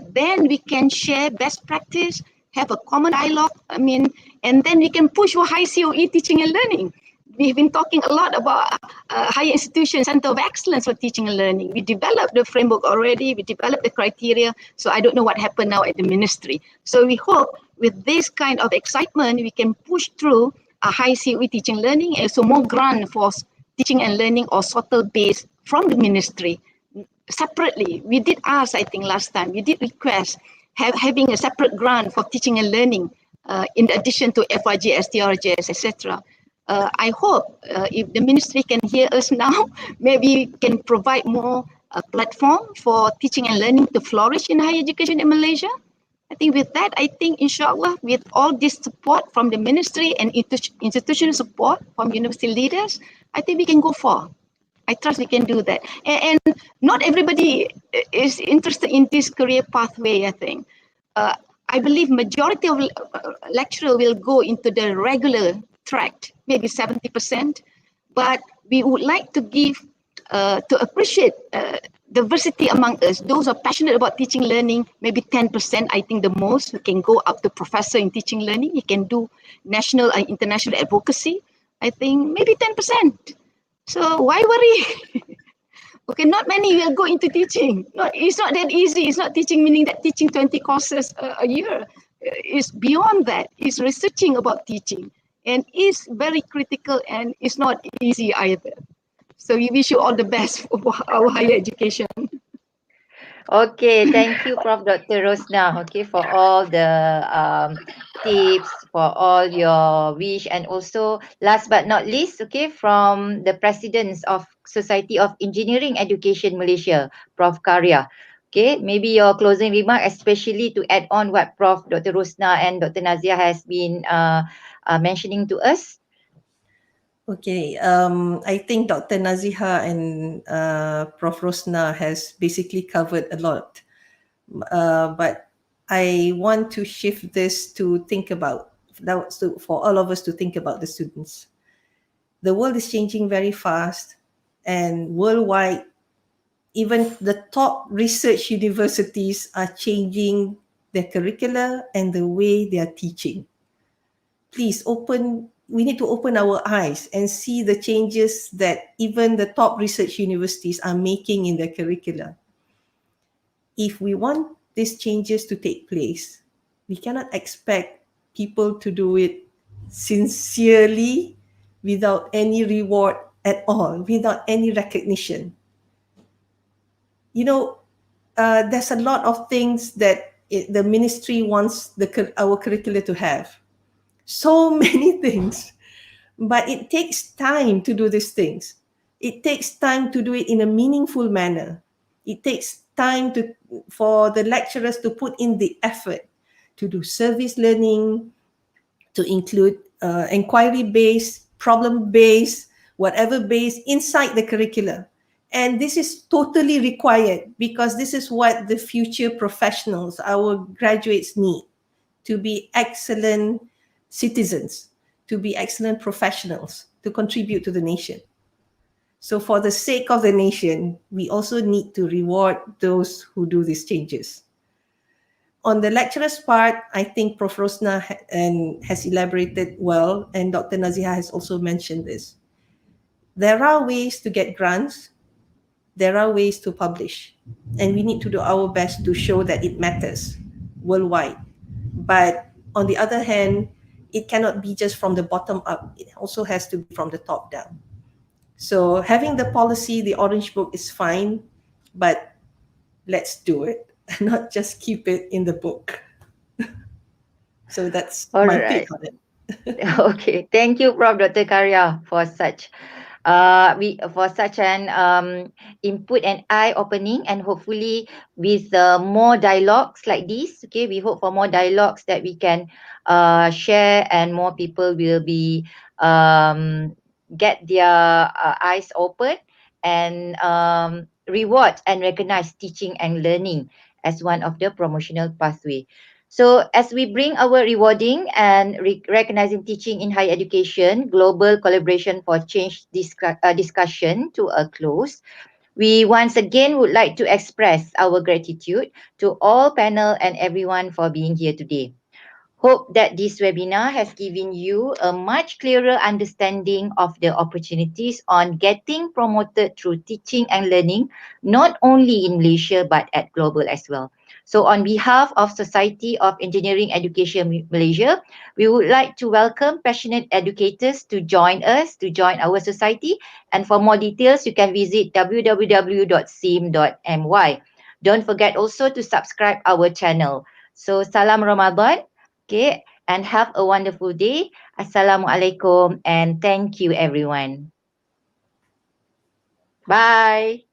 then we can share best practice, have a common dialogue, and then we can push for high COE teaching and learning. we've been talking a lot about higher institution center of excellence for teaching and learning. We developed the framework already, we developed the criteria, so I don't know what happened now at the ministry. So we hope with this kind of excitement, we can push through a high COE teaching and learning, and so more grant for teaching and learning or SOTL based from the ministry. Separately, we did ask, I think last time, we did request having a separate grant for teaching and learning in addition to FRG, STRGS, etc. I hope if the ministry can hear us now, maybe can provide more platform for teaching and learning to flourish in higher education in Malaysia. I think with that, I think inshallah, with all this support from the ministry and institutional support from university leaders, I think we can go far. I trust we can do that. And not everybody is interested in this career pathway, I think. I believe majority of lecturer will go into the regular track, maybe 70%, but we would like to give, to appreciate diversity among us. Those who are passionate about teaching learning, maybe 10%, I think the most, who can go up to professor in teaching learning. He can do national and international advocacy. I think maybe 10%. So why worry? Okay, not many will go into teaching. It's not that easy. It's not teaching, meaning that teaching 20 courses a year. It's beyond that. It's researching about teaching. And it's very critical and it's not easy either. So we wish you all the best for our higher education. Okay, thank you, Prof. Dr. Rosna, okay, for all the tips, for all your wish, and also last but not least, okay, from the presidents of Society of Engineering Education Malaysia, Prof. Karya. Okay, maybe your closing remark, especially to add on what Prof. Dr. Rosna and Dr. Nazia has been mentioning to us. Okay, I think Dr. Naziha and Prof. Rosna has basically covered a lot. But I want to shift this to think about, for all of us to think about the students. The world is changing very fast, and worldwide, even the top research universities are changing their curricula and the way they are teaching. Please we need to open our eyes and see the changes that even the top research universities are making in their curricula. If we want these changes to take place, we cannot expect people to do it sincerely without any reward at all, without any recognition. You know, there's a lot of things that the ministry wants our curricula to have. So many things. But it takes time to do these things. It takes time to do it in a meaningful manner. It takes time for the lecturers to put in the effort to do service learning, to include inquiry-based, problem-based, whatever based inside the curricula. And this is totally required because this is what the future professionals, our graduates, need to be excellent citizens, to be excellent professionals, to contribute to the nation. So for the sake of the nation, we also need to reward those who do these changes. On the lecturer's part, I think Prof. Rosna has elaborated well, and Dr. Naziha has also mentioned this. There are ways to get grants, there are ways to publish, and we need to do our best to show that it matters worldwide. But on the other hand, it cannot be just from the bottom up. It also has to be from the top down. So having the policy, the Orange Book is fine, but let's do it, not just keep it in the book. So that's All my right. take on it. Okay, thank you, Prof. Dr. Karya, for such for such an input and eye-opening, and hopefully with more dialogues like this. Okay, we hope for more dialogues that we can share, and more people will be get their eyes open and reward and recognize teaching and learning as one of the promotional pathway. So as we bring our rewarding and recognizing teaching in higher education, global collaboration for change discussion to a close, we once again would like to express our gratitude to all panel and everyone for being here today. Hope that this webinar has given you a much clearer understanding of the opportunities on getting promoted through teaching and learning, not only in Malaysia but at global as well. So on behalf of Society of Engineering Education Malaysia, we would like to welcome passionate educators to join us, to join our society. And for more details, you can visit www.sim.my. Don't forget also to subscribe our channel. So salam Ramadan. Okay, and have a wonderful day. Assalamualaikum and thank you everyone. Bye.